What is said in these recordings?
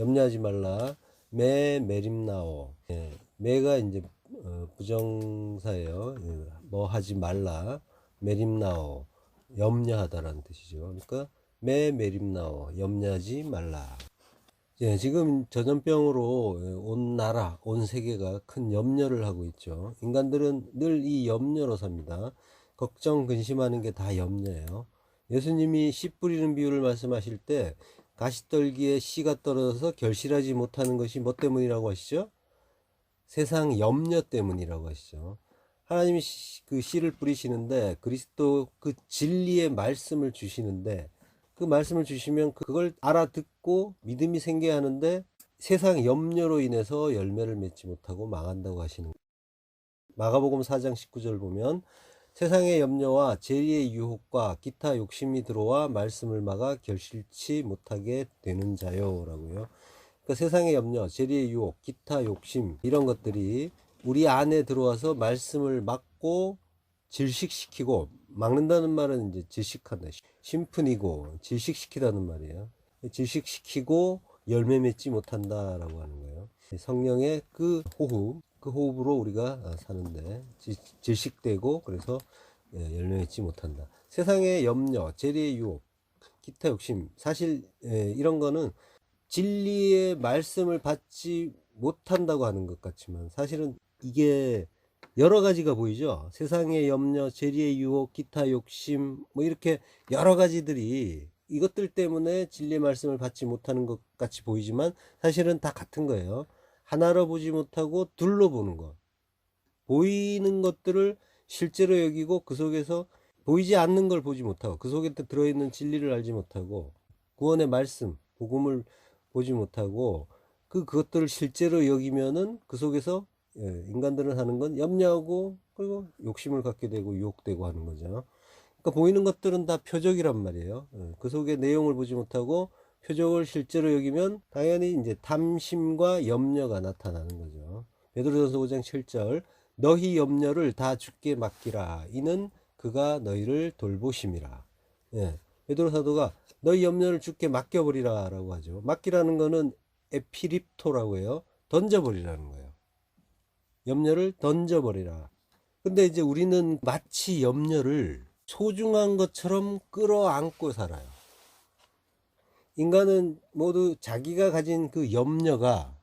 염려하지 말라. 메림나오. 예, 메가 이제 부정사예요. 뭐 하지 말라. 메림나오. 염려하다라는 뜻이죠. 그러니까 메림나오. 염려하지 말라. 예, 지금 전염병으로 온 나라, 온 세계가 큰 염려를 하고 있죠. 인간들은 늘 이 염려로 삽니다. 걱정, 근심하는 게 다 염려예요. 예수님이 씨 뿌리는 비유를 말씀하실 때 가시떨기에 씨가 떨어져서 결실하지 못하는 것이 뭐 때문이라고 하시죠? 세상 염려 때문이라고 하시죠. 하나님이 그 씨를 뿌리시는데 그리스도 그 진리의 말씀을 주시는데 그 말씀을 주시면 그걸 알아듣고 믿음이 생겨야 하는데 세상 염려로 인해서 열매를 맺지 못하고 망한다고 하시는 거예요. 마가복음 4장 19절 보면 세상의 염려와 재리의 유혹과 기타 욕심이 들어와 말씀을 막아 결실치 못하게 되는 자요 라고요. 그러니까 세상의 염려, 재리의 유혹, 기타 욕심 이런 것들이 우리 안에 들어와서 말씀을 막고 질식시키고, 막는다는 말은 이제 질식한다, 심픈이고 질식시키다는 말이에요. 질식시키고 열매 맺지 못한다라고 하는 거예요. 성령의 그 호흡으로 우리가 사는데 질식되고 그래서 열매 맺지 못한다. 세상의 염려, 재리의 유혹, 기타 욕심, 사실 이런 거는 진리의 말씀을 받지 못한다고 하는 것 같지만 사실은 이게 여러 가지가 보이죠. 세상의 염려, 재리의 유혹, 기타 욕심 뭐 이렇게 여러 가지들이 이것들 때문에 진리의 말씀을 받지 못하는 것 같이 보이지만 사실은 다 같은 거예요. 하나로 보지 못하고 둘로 보는 것. 보이는 것들을 실제로 여기고 그 속에서 보이지 않는 걸 보지 못하고 그 속에 들어있는 진리를 알지 못하고 구원의 말씀, 복음을 보지 못하고 그것들을 실제로 여기면은 그 속에서 인간들은 하는 건 염려하고 그리고 욕심을 갖게 되고 유혹되고 하는 거죠. 그러니까 보이는 것들은 다 표적이란 말이에요. 그 속에 내용을 보지 못하고 표적을 실제로 여기면 당연히 이제 탐심과 염려가 나타나는 거죠. 베드로전서 5장 7절 너희 염려를 다 주께 맡기라 이는 그가 너희를 돌보심이라. 베드로 사도가 너희 염려를 주께 맡겨버리라 라고 하죠. 맡기라는 거는 에피립토라고 해요. 던져버리라는 거예요. 염려를 던져버리라. 근데 이제 우리는 마치 염려를 소중한 것처럼 끌어안고 살아요. 인간은 모두 자기가 가진 그 염려가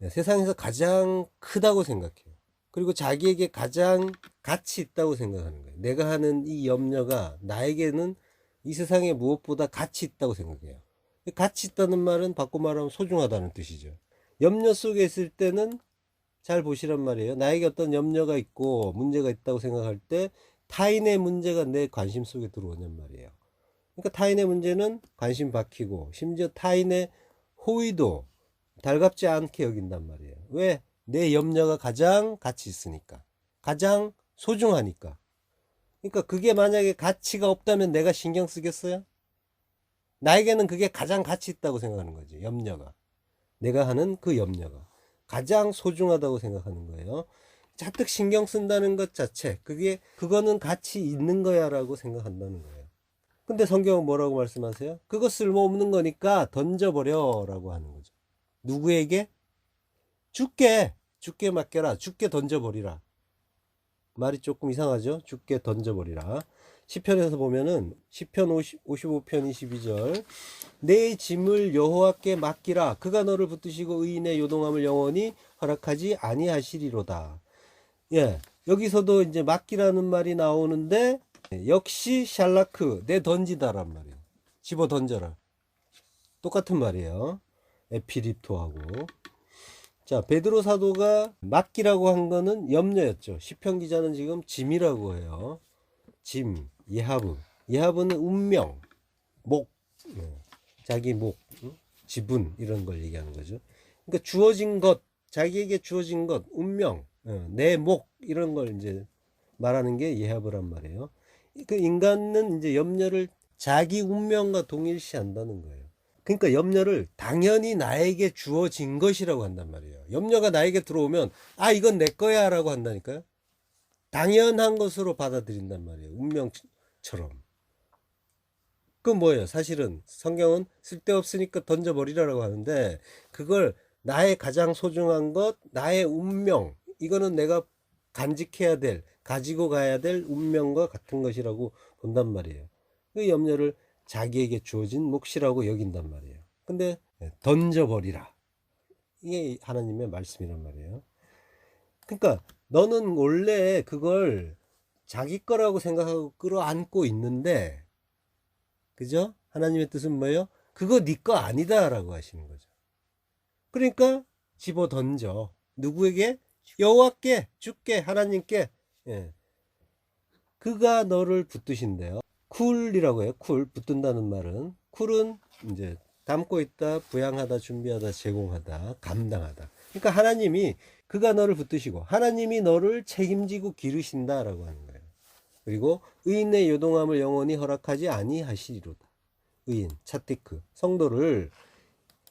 세상에서 가장 크다고 생각해요. 그리고 자기에게 가장 가치 있다고 생각하는 거예요. 내가 하는 이 염려가 나에게는 이 세상에 무엇보다 가치 있다고 생각해요. 가치 있다는 말은 바꿔 말하면 소중하다는 뜻이죠. 염려 속에 있을 때는 잘 보시란 말이에요. 나에게 어떤 염려가 있고 문제가 있다고 생각할 때 타인의 문제가 내 관심 속에 들어오냔 말이에요. 그러니까 타인의 문제는 관심 박히고 심지어 타인의 호의도 달갑지 않게 여긴단 말이에요. 왜? 내 염려가 가장 가치 있으니까. 가장 소중하니까. 그러니까 그게 만약에 가치가 없다면 내가 신경 쓰겠어요? 나에게는 그게 가장 가치 있다고 생각하는 거지. 염려가. 내가 하는 그 염려가 가장 소중하다고 생각하는 거예요. 잔뜩 신경 쓴다는 것 자체 그거는 가치 있는 거야 라고 생각한다는 거예요. 근데 성경은 뭐라고 말씀하세요? 그거 쓸모없는 거니까 던져버려 라고 하는 거죠. 누구에게? 주께 맡겨라. 주께 던져버리라. 말이 조금 이상하죠? 주께 던져버리라. 시편에서 보면은 시편 55편 22절 내 짐을 여호와께 맡기라. 그가 너를 붙드시고 의인의 요동함을 영원히 허락하지 아니하시리로다. 여기서도 이제 맡기라는 말이 나오는데 역시 샬라크 내 던지다란 말이에요. 집어 던져라. 똑같은 말이에요. 에피립토하고. 자, 베드로 사도가 맡기라고 한 거는 염려였죠. 시편 기자는 지금 짐이라고 해요. 짐, 예하브는 운명, 목, 자기 목, 지분 이런 걸 얘기하는 거죠. 그러니까 주어진 것, 자기에게 주어진 것, 운명, 내 목 이런 걸 이제 말하는 게 예하브란 말이에요. 그 인간은 이제 염려를 자기 운명과 동일시한다는 거예요. 그러니까 염려를 당연히 나에게 주어진 것이라고 한단 말이에요. 염려가 나에게 들어오면 이건 내 거야 라고 한다니까요. 당연한 것으로 받아들인단 말이에요. 운명처럼. 그건 뭐예요? 사실은 성경은 쓸데없으니까 던져버리라고 하는데, 그걸 나의 가장 소중한 것, 나의 운명, 이거는 내가 간직해야 될, 가지고 가야 될 운명과 같은 것이라고 본단 말이에요. 그 염려를 자기에게 주어진 몫이라고 여긴단 말이에요. 근데 던져버리라, 이게 하나님의 말씀이란 말이에요. 그러니까 너는 원래 그걸 자기 거라고 생각하고 끌어안고 있는데, 그죠? 하나님의 뜻은 뭐예요? 그거 네 거 아니다라고 하시는 거죠. 그러니까 집어 던져. 누구에게? 여호와께, 주께, 하나님께. 예. 그가 너를 붙드신대요. 쿨이라고 해요. 쿨, 붙든다는 말은. 쿨은 이제 담고 있다, 부양하다, 준비하다, 제공하다, 감당하다. 그러니까 하나님이, 그가 너를 붙드시고 하나님이 너를 책임지고 기르신다라고 하는 거예요. 그리고 의인의 요동함을 영원히 허락하지 아니하시리로다. 의인, 차티크, 성도를,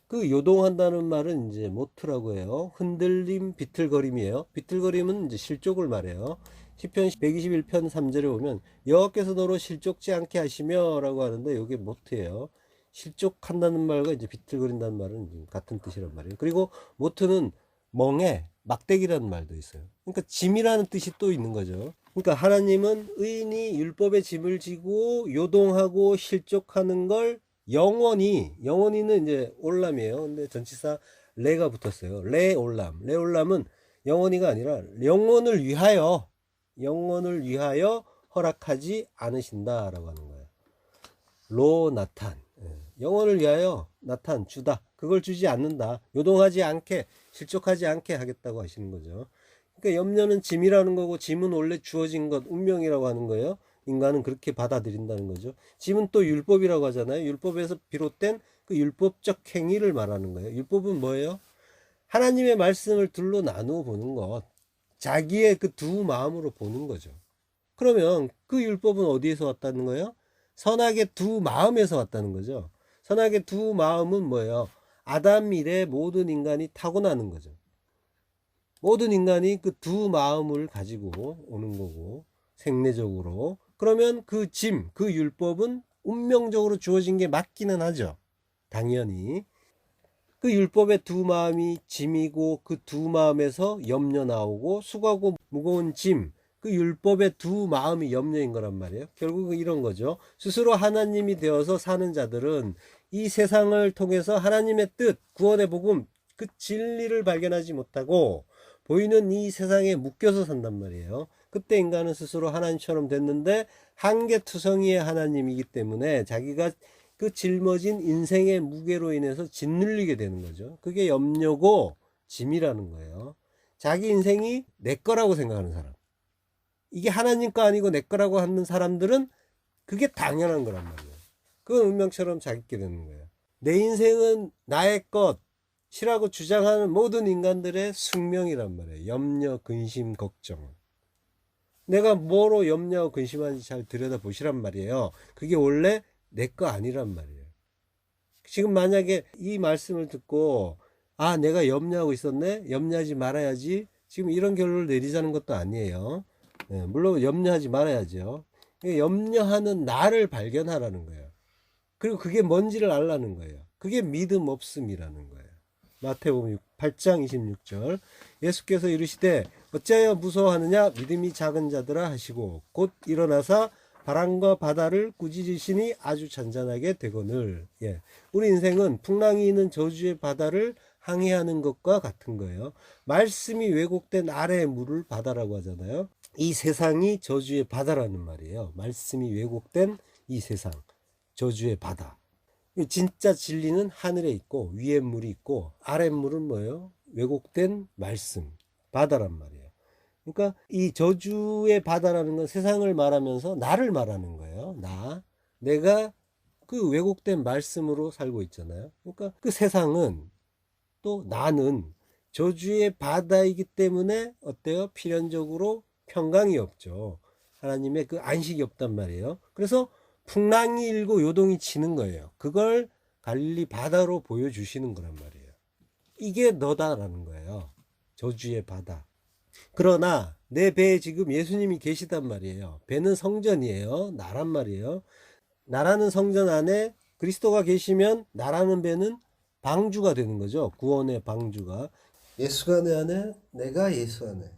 그 요동한다는 말은 이제 모트라고 해요. 흔들림, 비틀거림이에요. 비틀거림은 이제 실족을 말해요. 시편 121편 3절에 보면 여호와께서 너로 실족지 않게 하시며라고 하는데, 이게 모트예요. 실족한다는 말과 이제 비틀거린다는 말은 같은 뜻이란 말이에요. 그리고 모트는 멍에, 막대기라는 말도 있어요. 그러니까 짐이라는 뜻이 또 있는 거죠. 그러니까 하나님은 의인이 율법의 짐을 지고 요동하고 실족하는 걸 영원히는 이제 올람이에요. 근데 전치사 레가 붙었어요. 레올람은 영원히가 아니라 영원을 위하여 허락하지 않으신다라고 하는 거예요. 로나탄, 영원을 위하여 나탄, 주다, 그걸 주지 않는다. 요동하지 않게, 실족하지 않게 하겠다고 하시는 거죠. 그러니까 염려는 짐이라는 거고, 짐은 원래 주어진 것, 운명이라고 하는 거예요. 인간은 그렇게 받아들인다는 거죠. 짐은 또 율법이라고 하잖아요. 율법에서 비롯된 그 율법적 행위를 말하는 거예요. 율법은 뭐예요? 하나님의 말씀을 둘로 나누어 보는 것, 자기의 그 두 마음으로 보는 거죠. 그러면 그 율법은 어디에서 왔다는 거예요? 선악의 두 마음에서 왔다는 거죠. 선악의 두 마음은 뭐예요? 아담 이래 모든 인간이 타고나는 거죠. 모든 인간이 그 두 마음을 가지고 오는 거고, 생내적으로. 그러면 그 짐, 그 율법은 운명적으로 주어진 게 맞기는 하죠. 당연히. 그 율법의 두 마음이 짐이고, 그 두 마음에서 염려 나오고, 수고하고 무거운 짐, 그 율법의 두 마음이 염려인 거란 말이에요. 결국은 이런 거죠. 스스로 하나님이 되어서 사는 자들은 이 세상을 통해서 하나님의 뜻, 구원의 복음, 그 진리를 발견하지 못하고 보이는 이 세상에 묶여서 산단 말이에요. 그때 인간은 스스로 하나님처럼 됐는데, 한계투성이의 하나님이기 때문에 자기가 그 짊어진 인생의 무게로 인해서 짓눌리게 되는 거죠. 그게 염려고 짐이라는 거예요. 자기 인생이 내 거라고 생각하는 사람, 이게 하나님 거 아니고 내 거라고 하는 사람들은 그게 당연한 거란 말이에요. 그건 운명처럼 자기게 되는 거예요. 내 인생은 나의 것이라고 주장하는 모든 인간들의 숙명이란 말이에요. 염려, 근심, 걱정. 내가 뭐로 염려하고 근심하는지 잘 들여다보시란 말이에요. 그게 원래 내 거 아니란 말이에요. 지금 만약에 이 말씀을 듣고, 아, 내가 염려하고 있었네? 염려하지 말아야지. 지금 이런 결론을 내리자는 것도 아니에요. 물론 염려하지 말아야죠. 염려하는 나를 발견하라는 거예요. 그리고 그게 뭔지를 알라는 거예요. 그게 믿음 없음이라는 거예요. 마태복음 8장 26절, 예수께서 이르시되 어찌하여 무서워하느냐, 믿음이 작은 자들아 하시고 곧 일어나사 바람과 바다를 꾸짖으시니 아주 잔잔하게 되거늘. 우리 인생은 풍랑이 있는 저주의 바다를 항해하는 것과 같은 거예요. 말씀이 왜곡된 아래의 물을 바다라고 하잖아요. 이 세상이 저주의 바다라는 말이에요. 말씀이 왜곡된 이 세상, 저주의 바다. 진짜 진리는 하늘에 있고, 위에 물이 있고, 아래 물은 뭐예요? 왜곡된 말씀, 바다란 말이에요. 그러니까 이 저주의 바다라는 건 세상을 말하면서 나를 말하는 거예요. 내가 그 왜곡된 말씀으로 살고 있잖아요. 그러니까 그 세상은, 또 나는 저주의 바다이기 때문에 어때요? 필연적으로 평강이 없죠. 하나님의 그 안식이 없단 말이에요. 그래서 풍랑이 일고 요동이 치는 거예요. 그걸 갈릴리 바다로 보여주시는 거란 말이에요. 이게 너다라는 거예요. 저주의 바다. 그러나 내 배에 지금 예수님이 계시단 말이에요. 배는 성전이에요. 나란 말이에요. 나라는 성전 안에 그리스도가 계시면 나라는 배는 방주가 되는 거죠. 구원의 방주가. 예수가 내 안에, 내가 예수 안에.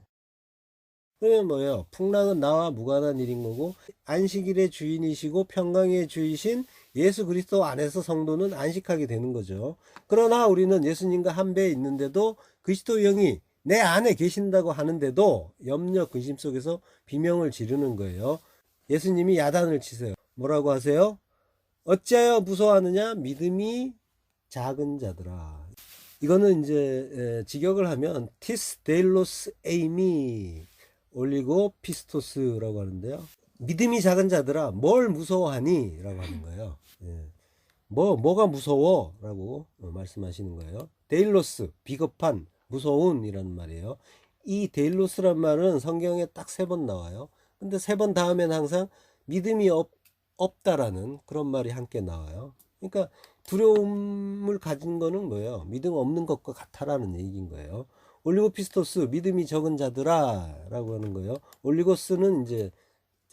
그러면 뭐예요? 풍랑은 나와 무관한 일인 거고, 안식일의 주인이시고 평강의 주이신 예수 그리스도 안에서 성도는 안식하게 되는 거죠. 그러나 우리는 예수님과 한 배에 있는데도 그리스도 영이 내 안에 계신다고 하는데도 염려 근심 속에서 비명을 지르는 거예요. 예수님이 야단을 치세요. 뭐라고 하세요? 어찌하여 무서워하느냐? 믿음이 작은 자들아. 이거는 이제 직역을 하면 티스 데일로스 에이미 올리고 피스토스라고 하는데요. 믿음이 작은 자들아 뭘 무서워하니? 라고 하는 거예요. 예. 뭐가 무서워? 라고 말씀하시는 거예요. 데일로스, 비겁한, 무서운 이라는 말이에요. 이 데일로스란 말은 성경에 딱 3번 나와요. 근데 3번 다음에는 항상 믿음이 없다라는 그런 말이 함께 나와요. 그러니까 두려움을 가진 거는 뭐예요? 믿음 없는 것과 같아라는 얘기인 거예요. 올리고피스토스, 믿음이 적은 자들아 라고 하는 거예요. 올리고스는 이제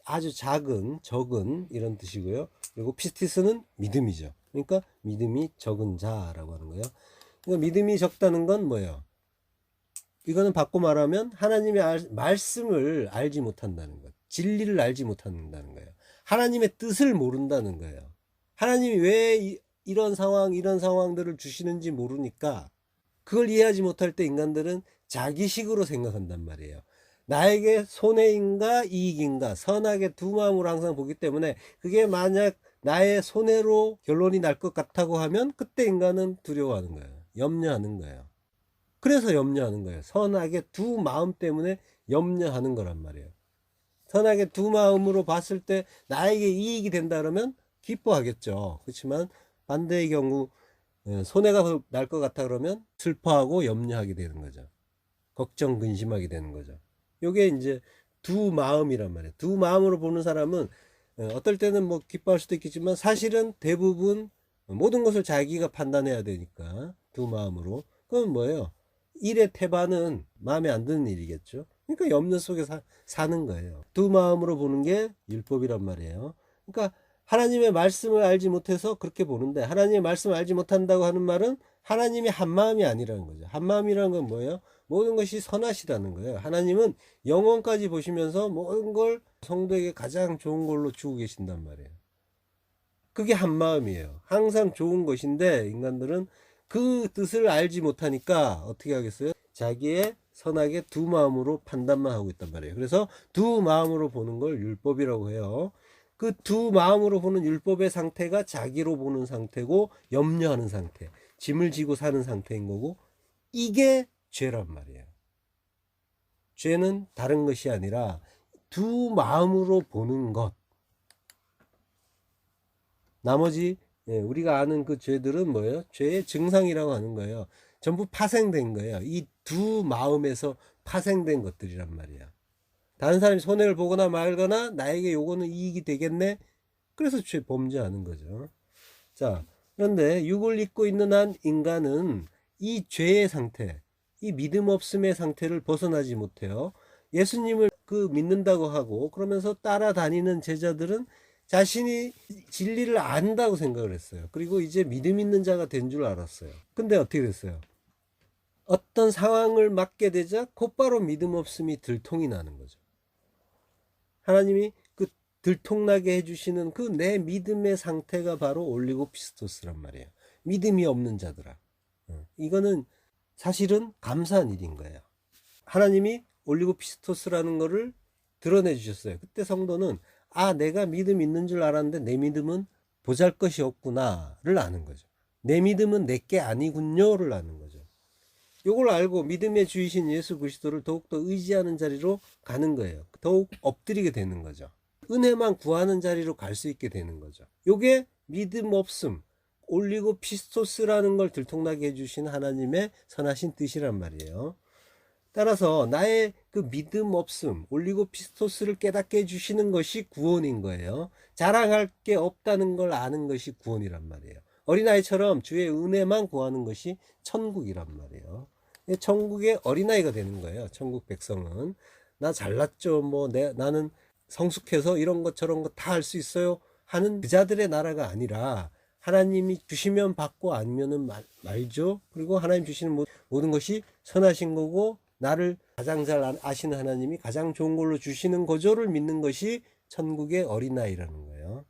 아주 작은, 적은 이런 뜻이고요. 그리고 피스티스는 믿음이죠. 그러니까 믿음이 적은 자라고 하는 거예요. 그러니까 믿음이 적다는 건 뭐예요? 이거는 바꿔 말하면 하나님의 말씀을 알지 못한다는 것. 진리를 알지 못한다는 거예요. 하나님의 뜻을 모른다는 거예요. 하나님이 왜 이런 상황들을 주시는지 모르니까 그걸 이해하지 못할 때 인간들은 자기식으로 생각한단 말이에요. 나에게 손해인가 이익인가 선악의 두 마음으로 항상 보기 때문에 그게 만약 나의 손해로 결론이 날 것 같다고 하면 그때 인간은 두려워하는 거예요. 염려하는 거예요. 그래서 염려하는 거예요. 선악의 두 마음 때문에 염려하는 거란 말이에요. 선악의 두 마음으로 봤을 때 나에게 이익이 된다 그러면 기뻐하겠죠. 그렇지만 반대의 경우 손해가 날 것 같아 그러면 슬퍼하고 염려하게 되는 거죠. 걱정 근심하게 되는 거죠. 요게 이제 두 마음이란 말이에요. 두 마음으로 보는 사람은 어떨 때는 뭐 기뻐할 수도 있겠지만 사실은 대부분 모든 것을 자기가 판단해야 되니까 두 마음으로. 그건 뭐예요? 일의 태반은 마음에 안 드는 일이겠죠. 그러니까 염려 속에 사는 거예요. 두 마음으로 보는 게 율법이란 말이에요. 그러니까 하나님의 말씀을 알지 못해서 그렇게 보는데 하나님의 말씀을 알지 못한다고 하는 말은 하나님이 한 마음이 아니라는 거죠. 한 마음이라는 건 뭐예요? 모든 것이 선하시다는 거예요. 하나님은 영원까지 보시면서 모든 걸 성도에게 가장 좋은 걸로 주고 계신단 말이에요. 그게 한 마음이에요. 항상 좋은 것인데 인간들은 그 뜻을 알지 못하니까 어떻게 하겠어요? 자기의 선악의 두 마음으로 판단만 하고 있단 말이에요. 그래서 두 마음으로 보는 걸 율법이라고 해요. 그 두 마음으로 보는 율법의 상태가 자기로 보는 상태고 염려하는 상태, 짐을 지고 사는 상태인 거고 이게 죄란 말이에요. 죄는 다른 것이 아니라 두 마음으로 보는 것. 나머지 우리가 아는 그 죄들은 뭐예요? 죄의 증상이라고 하는 거예요. 전부 파생된 거예요. 이 두 마음에서 파생된 것들이란 말이야. 다른 사람이 손해를 보거나 말거나 나에게 요거는 이익이 되겠네. 그래서 범죄하는 거죠. 자, 그런데 육을 입고 있는 한 인간은 이 죄의 상태, 이 믿음 없음의 상태를 벗어나지 못해요. 예수님을 믿는다고 하고 그러면서 따라다니는 제자들은 자신이 진리를 안다고 생각을 했어요. 그리고 이제 믿음 있는 자가 된 줄 알았어요. 근데 어떻게 됐어요? 어떤 상황을 맞게 되자 곧바로 믿음 없음이 들통이 나는 거죠. 하나님이 그 들통나게 해주시는 그 내 믿음의 상태가 바로 올리고피스토스란 말이에요. 믿음이 없는 자들아. 이거는 사실은 감사한 일인 거예요. 하나님이 올리고피스토스라는 거를 드러내 주셨어요. 그때 성도는 내가 믿음 있는 줄 알았는데 내 믿음은 보잘것이 없구나를 아는 거죠. 내 믿음은 내게 아니군요를 아는 거죠. 요걸 알고 믿음의 주이신 예수 그리스도를 더욱더 의지하는 자리로 가는 거예요. 더욱 엎드리게 되는 거죠. 은혜만 구하는 자리로 갈 수 있게 되는 거죠. 요게 믿음 없음, 올리고 피스토스라는 걸 들통나게 해주신 하나님의 선하신 뜻이란 말이에요. 따라서 나의 그 믿음 없음, 올리고 피스토스를 깨닫게 해주시는 것이 구원인 거예요. 자랑할 게 없다는 걸 아는 것이 구원이란 말이에요. 어린아이처럼 주의 은혜만 구하는 것이 천국이란 말이에요. 천국의 어린아이가 되는 거예요. 천국 백성은. 나 잘났죠. 나는 성숙해서 이런 것 저런 거 다 할 수 있어요. 하는 그자들의 나라가 아니라 하나님이 주시면 받고 아니면은 말죠. 그리고 하나님 주시는 모든 것이 선하신 거고 나를 가장 잘 아시는 하나님이 가장 좋은 걸로 주시는 거죠를 믿는 것이 천국의 어린아이라는 거예요.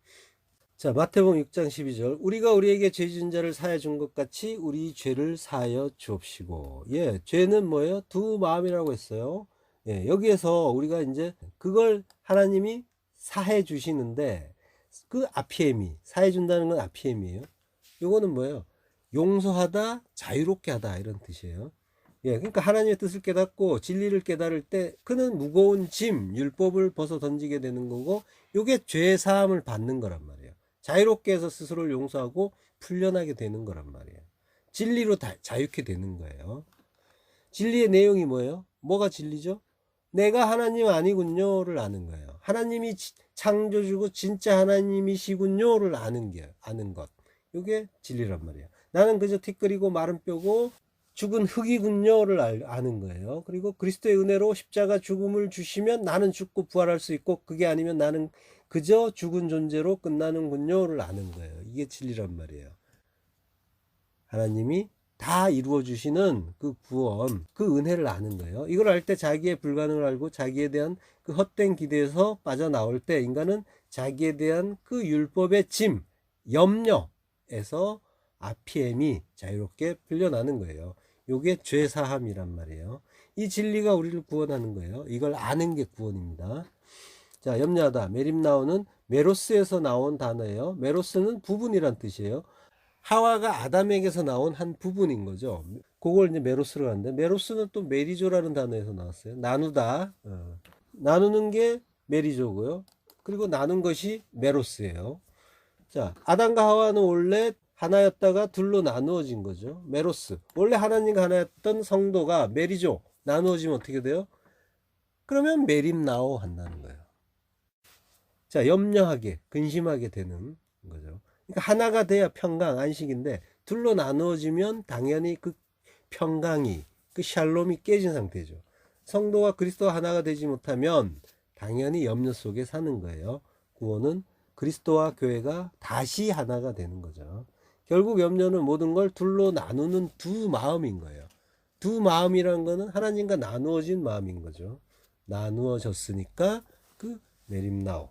자, 마태복음 6장 12절. 우리가 우리에게 죄 지은 자를 사하여 준 것 같이 우리 죄를 사하여 주옵시고. 예, 죄는 뭐예요? 두 마음이라고 했어요. 예, 여기에서 우리가 이제 그걸 하나님이 사해 주시는데 그 아피엠이 사해 준다는 건 아피엠이에요. 요거는 뭐예요? 용서하다, 자유롭게 하다 이런 뜻이에요. 예, 그러니까 하나님의 뜻을 깨닫고 진리를 깨달을 때 그는 무거운 짐, 율법을 벗어 던지게 되는 거고 요게 죄 사함을 받는 거란 말이에요. 자유롭게 해서 스스로를 용서하고 풀려나게 되는 거란 말이에요. 진리로 자유케 되는 거예요. 진리의 내용이 뭐예요? 뭐가 진리죠? 내가 하나님 아니군요를 아는 거예요. 하나님이 창조주고 진짜 하나님이시군요를 아는 것. 이게 진리란 말이에요. 나는 그저 티끌이고 마른 뼈고 죽은 흙이군요를 아는 거예요. 그리고 그리스도의 은혜로 십자가 죽음을 주시면 나는 죽고 부활할 수 있고 그게 아니면 나는 그저 죽은 존재로 끝나는군요를 아는 거예요. 이게 진리란 말이에요. 하나님이 다 이루어 주시는 그 구원, 그 은혜를 아는 거예요. 이걸 알 때 자기의 불가능을 알고 자기에 대한 그 헛된 기대에서 빠져나올 때 인간은 자기에 대한 그 율법의 짐, 염려에서 아피엠이 자유롭게 풀려나는 거예요. 요게 죄사함이란 말이에요. 이 진리가 우리를 구원하는 거예요. 이걸 아는 게 구원입니다. 자, 염려하다. 메림나오는 메로스에서 나온 단어예요. 메로스는 부분이란 뜻이에요. 하와가 아담에게서 나온 한 부분인 거죠. 그걸 이제 메로스로 하는데 메로스는 또 메리조라는 단어에서 나왔어요. 나누다. 나누는 게 메리조고요. 그리고 나눈 것이 메로스예요. 자, 아담과 하와는 원래 하나였다가 둘로 나누어진 거죠. 메로스. 원래 하나님과 하나였던 성도가 메리조 나누어지면 어떻게 돼요? 그러면 메림나오 한다는 거예요. 자, 염려하게, 근심하게 되는 거죠. 그러니까 하나가 돼야 평강, 안식인데 둘로 나누어지면 당연히 그 평강이, 그 샬롬이 깨진 상태죠. 성도와 그리스도가 하나가 되지 못하면 당연히 염려 속에 사는 거예요. 구원은 그리스도와 교회가 다시 하나가 되는 거죠. 결국 염려는 모든 걸 둘로 나누는 두 마음인 거예요. 두 마음이라는 거는 하나님과 나누어진 마음인 거죠. 나누어졌으니까 그 메림나오,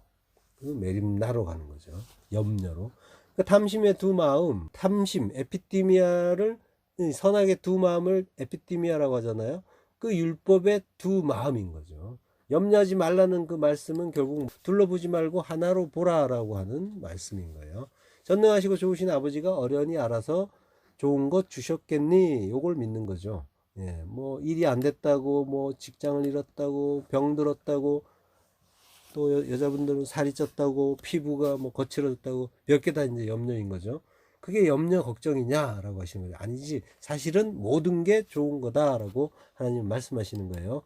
그 메림나로 가는 거죠. 염려로. 그 탐심의 두 마음, 탐심, 에피티미아를 선악의 두 마음을 에피티미아라고 하잖아요. 그 율법의 두 마음인 거죠. 염려하지 말라는 그 말씀은 결국 둘러보지 말고 하나로 보라라고 하는 말씀인 거예요. 전능하시고 좋으신 아버지가 어련히 알아서 좋은 것 주셨겠니? 요걸 믿는 거죠. 예, 뭐 일이 안 됐다고, 뭐 직장을 잃었다고, 병들었다고, 또 여자분들은 살이 쪘다고, 피부가 뭐 거칠어졌다고, 몇 개 다 이제 염려인 거죠. 그게 염려 걱정이냐라고 하시는 거예요. 아니지, 사실은 모든 게 좋은 거다라고 하나님 말씀하시는 거예요.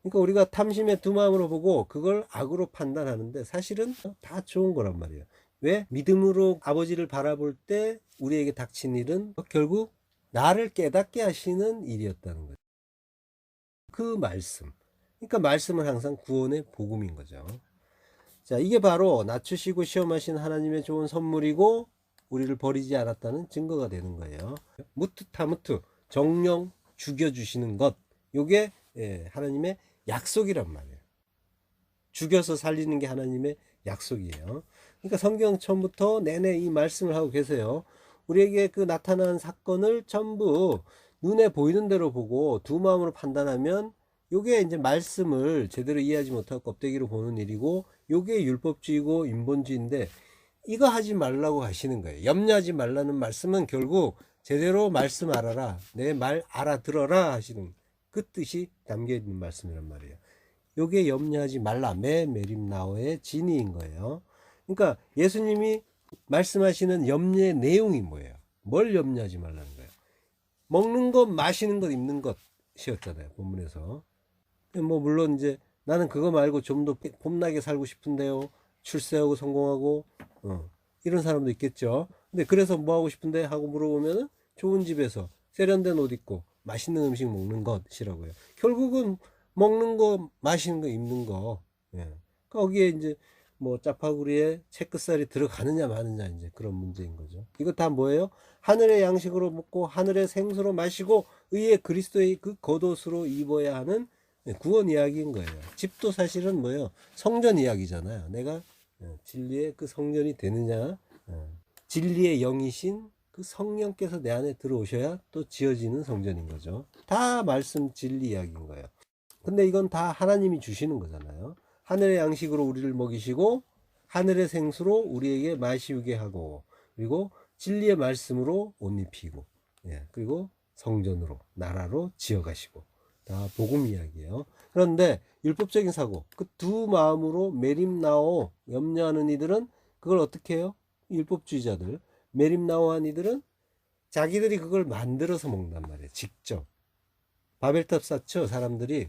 그러니까 우리가 탐심의 두 마음으로 보고 그걸 악으로 판단하는데 사실은 다 좋은 거란 말이에요. 왜? 믿음으로 아버지를 바라볼 때 우리에게 닥친 일은 결국 나를 깨닫게 하시는 일이었다는 거죠. 그 말씀. 그러니까 말씀은 항상 구원의 복음인 거죠. 자, 이게 바로 낮추시고 시험하신 하나님의 좋은 선물이고 우리를 버리지 않았다는 증거가 되는 거예요. 무트타무트, 정령 죽여주시는 것. 요게 하나님의 약속이란 말이에요. 죽여서 살리는 게 하나님의 약속이에요. 그러니까 성경 처음부터 내내 이 말씀을 하고 계세요. 우리에게 그 나타난 사건을 전부 눈에 보이는 대로 보고 두 마음으로 판단하면 요게 이제 말씀을 제대로 이해하지 못하고 껍데기로 보는 일이고 요게 율법주의고 인본주의인데 이거 하지 말라고 하시는 거예요. 염려하지 말라는 말씀은 결국 제대로 말씀 알아라, 내 말 알아들어라 하시는 그 뜻이 담겨 있는 말씀이란 말이에요. 요게 염려하지 말라, 메림나오의 진의인 거예요. 그러니까 예수님이 말씀하시는 염려의 내용이 뭐예요? 뭘 염려하지 말라는 거예요? 먹는 것, 마시는 것, 입는 것이었잖아요, 본문에서. 뭐 물론 이제 나는 그거 말고 좀 더 폼나게 살고 싶은데요, 출세하고 성공하고 이런 사람도 있겠죠. 근데 그래서 뭐 하고 싶은데 하고 물어보면은 좋은 집에서 세련된 옷 입고 맛있는 음식 먹는 것이라고요. 결국은 먹는 거, 마시는 거, 입는 거. 예. 거기에 이제 뭐 짜파구리에 채끝살이 들어가느냐 마느냐 이제 그런 문제인 거죠. 이거 다 뭐예요? 하늘의 양식으로 먹고 하늘의 생수로 마시고 의의 그리스도의 그 겉옷으로 입어야 하는 구원 이야기인 거예요. 집도 사실은 뭐예요? 성전 이야기잖아요. 내가 진리의 그 성전이 되느냐, 진리의 영이신 그 성령께서 내 안에 들어오셔야 또 지어지는 성전인 거죠. 다 말씀 진리 이야기인 거예요. 근데 이건 다 하나님이 주시는 거잖아요. 하늘의 양식으로 우리를 먹이시고 하늘의 생수로 우리에게 마시우게 하고 그리고 진리의 말씀으로 옷 입히고 그리고 성전으로 나라로 지어가시고 다 복음 이야기예요. 그런데 율법적인 사고 그 두 마음으로 메림나오 염려하는 이들은 그걸 어떻게 해요? 율법주의자들 메림나오한 이들은 자기들이 그걸 만들어서 먹는단 말이에요. 직접 바벨탑 쌓죠 사람들이.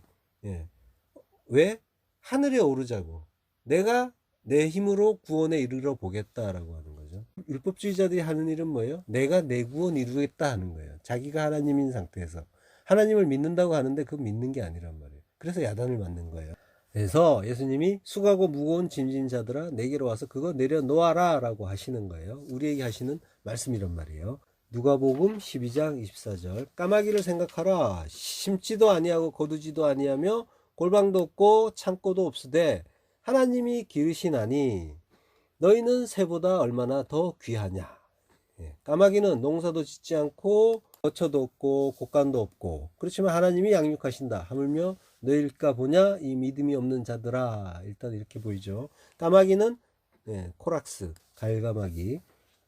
왜? 하늘에 오르자고. 내가 내 힘으로 구원에 이르러 보겠다라고 하는 거죠. 율법주의자들이 하는 일은 뭐예요? 내가 내 구원 이루겠다 하는 거예요. 자기가 하나님인 상태에서. 하나님을 믿는다고 하는데 그거 믿는 게 아니란 말이에요. 그래서 야단을 맞는 거예요. 그래서 예수님이 수고하고 무거운 짐진 자들아 내게로 와서 그거 내려놓아라 라고 하시는 거예요. 우리에게 하시는 말씀이란 말이에요. 누가복음 12장 24절 까마귀를 생각하라 심지도 아니하고 거두지도 아니하며 골방도 없고 창고도 없으되 하나님이 기르시나니 너희는 새보다 얼마나 더 귀하냐. 까마귀는 농사도 짓지 않고 거처도 없고 곡간도 없고 그렇지만 하나님이 양육하신다 하물며 너희일까 보냐 이 믿음이 없는 자들아. 일단 이렇게 보이죠. 까마귀는 코락스 갈가마귀.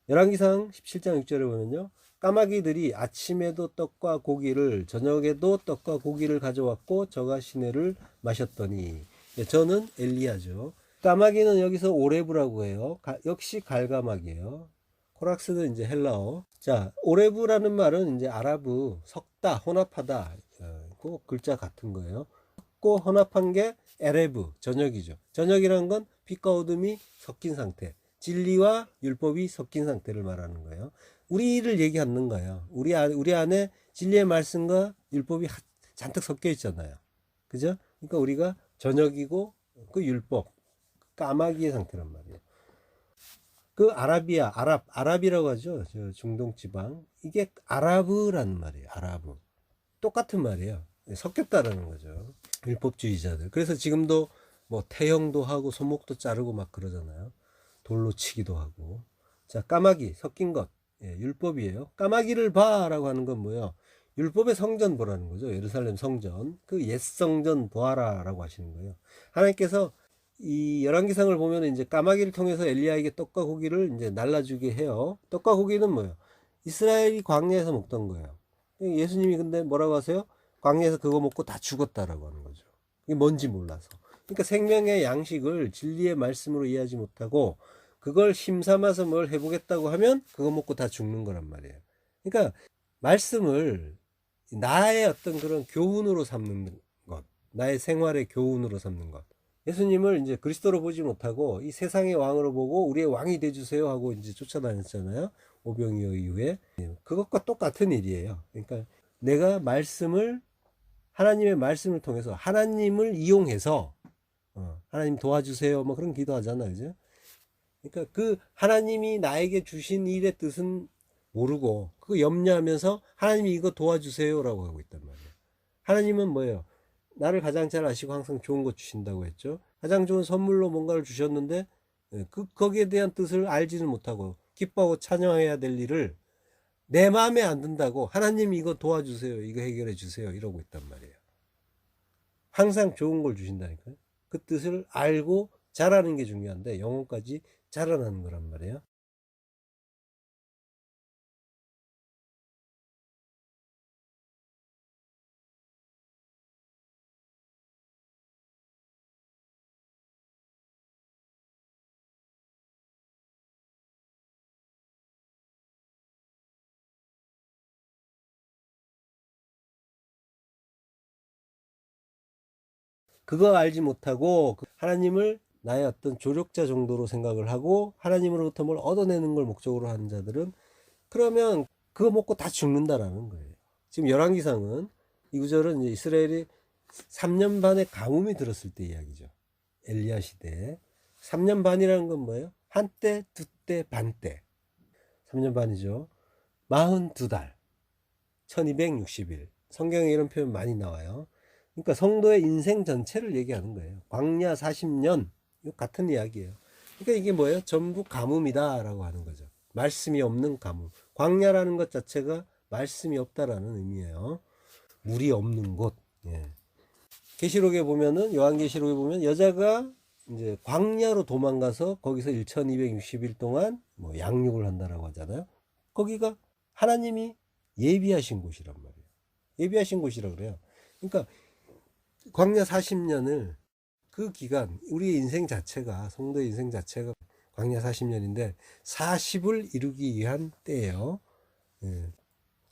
열왕기상 17장 6절에 보면요 까마귀들이 아침에도 떡과 고기를 저녁에도 떡과 고기를 가져왔고 저가 시내를 마셨더니 저는 엘리야죠. 까마귀는 여기서 오레브라고 해요. 역시 갈가마귀예요. 코락스는 이제 헬라어. 자, 오레브라는 말은 이제 아랍어 섞다, 혼합하다. 그 글자 같은 거예요. 섞고 혼합한 게 에레브, 저녁이죠. 저녁이라는 건 빛과 어둠이 섞인 상태. 진리와 율법이 섞인 상태를 말하는 거예요. 우리를 얘기하는 거예요. 우리 안에 진리의 말씀과 율법이 잔뜩 섞여 있잖아요. 그죠? 그러니까 우리가 저녁이고 그 율법, 까마귀의 상태란 말이에요. 그 아랍이라고 하죠. 저 중동 지방. 이게 아랍어라는 말이에요. 아랍어. 똑같은 말이에요. 섞였다라는 거죠. 율법주의자들. 그래서 지금도 뭐 태형도 하고 손목도 자르고 막 그러잖아요. 돌로 치기도 하고. 자, 까마귀 섞인 것. 율법이에요. 까마귀를 봐라고 하는 건 뭐예요? 율법의 성전 보라는 거죠. 예루살렘 성전. 그 옛 성전 보아라라고 하시는 거예요. 하나님께서 이 열왕기상을 보면 이제 까마귀를 통해서 엘리야에게 떡과 고기를 이제 날라주게 해요. 떡과 고기는 뭐예요? 이스라엘이 광야에서 먹던 거예요. 예수님이 근데 뭐라고 하세요? 광야에서 그거 먹고 다 죽었다라고 하는 거죠. 이게 뭔지 몰라서. 그러니까 생명의 양식을 진리의 말씀으로 이해하지 못하고 그걸 심삼아서 뭘 해보겠다고 하면 그거 먹고 다 죽는 거란 말이에요. 그러니까 말씀을 나의 어떤 그런 교훈으로 삼는 것, 나의 생활의 교훈으로 삼는 것. 예수님을 이제 그리스도로 보지 못하고 이 세상의 왕으로 보고 우리의 왕이 돼주세요 하고 이제 쫓아다녔잖아요. 오병이어 이후에. 그것과 똑같은 일이에요. 그러니까 내가 하나님의 말씀을 통해서 하나님을 이용해서 하나님 도와주세요 뭐 그런 기도하잖아요. 그죠? 그러니까 그 하나님이 나에게 주신 일의 뜻은 모르고 그거 염려하면서 하나님이 이거 도와주세요라고 하고 있단 말이에요. 하나님은 뭐예요? 나를 가장 잘 아시고 항상 좋은 거 주신다고 했죠. 가장 좋은 선물로 뭔가를 주셨는데 거기에 대한 뜻을 알지는 못하고 기뻐하고 찬양해야 될 일을 내 마음에 안 든다고 하나님 이거 도와주세요. 이거 해결해 주세요. 이러고 있단 말이에요. 항상 좋은 걸 주신다니까요. 그 뜻을 알고 잘하는 게 중요한데 영혼까지 자라나는 거란 말이에요. 그거 알지 못하고 하나님을 나의 어떤 조력자 정도로 생각을 하고 하나님으로부터 뭘 얻어내는 걸 목적으로 하는 자들은 그러면 그거 먹고 다 죽는다라는 거예요. 지금 열왕기상은 이 구절은 이제 이스라엘이 3년 반의 가뭄이 들었을 때 이야기죠. 엘리야 시대에 3년 반이라는 건 뭐예요? 한때, 두때, 반때. 3년 반이죠. 42달. 1260일. 성경에 이런 표현 많이 나와요. 그러니까 성도의 인생 전체를 얘기하는 거예요. 광야 40년. 같은 이야기예요. 그러니까 이게 뭐예요? 전부 가뭄이다라고 하는 거죠. 말씀이 없는 가뭄. 광야라는 것 자체가 말씀이 없다라는 의미예요. 물이 없는 곳. 예. 계시록에 보면은, 요한계시록에 보면 여자가 이제 광야로 도망가서 거기서 1260일 동안 뭐 양육을 한다라고 하잖아요. 거기가 하나님이 예비하신 곳이란 말이에요. 예비하신 곳이라 그래요. 그러니까 광야 40년을, 그 기간, 우리의 인생 자체가, 성도의 인생 자체가 광야 40년인데 40을 이루기 위한 때예요. 예.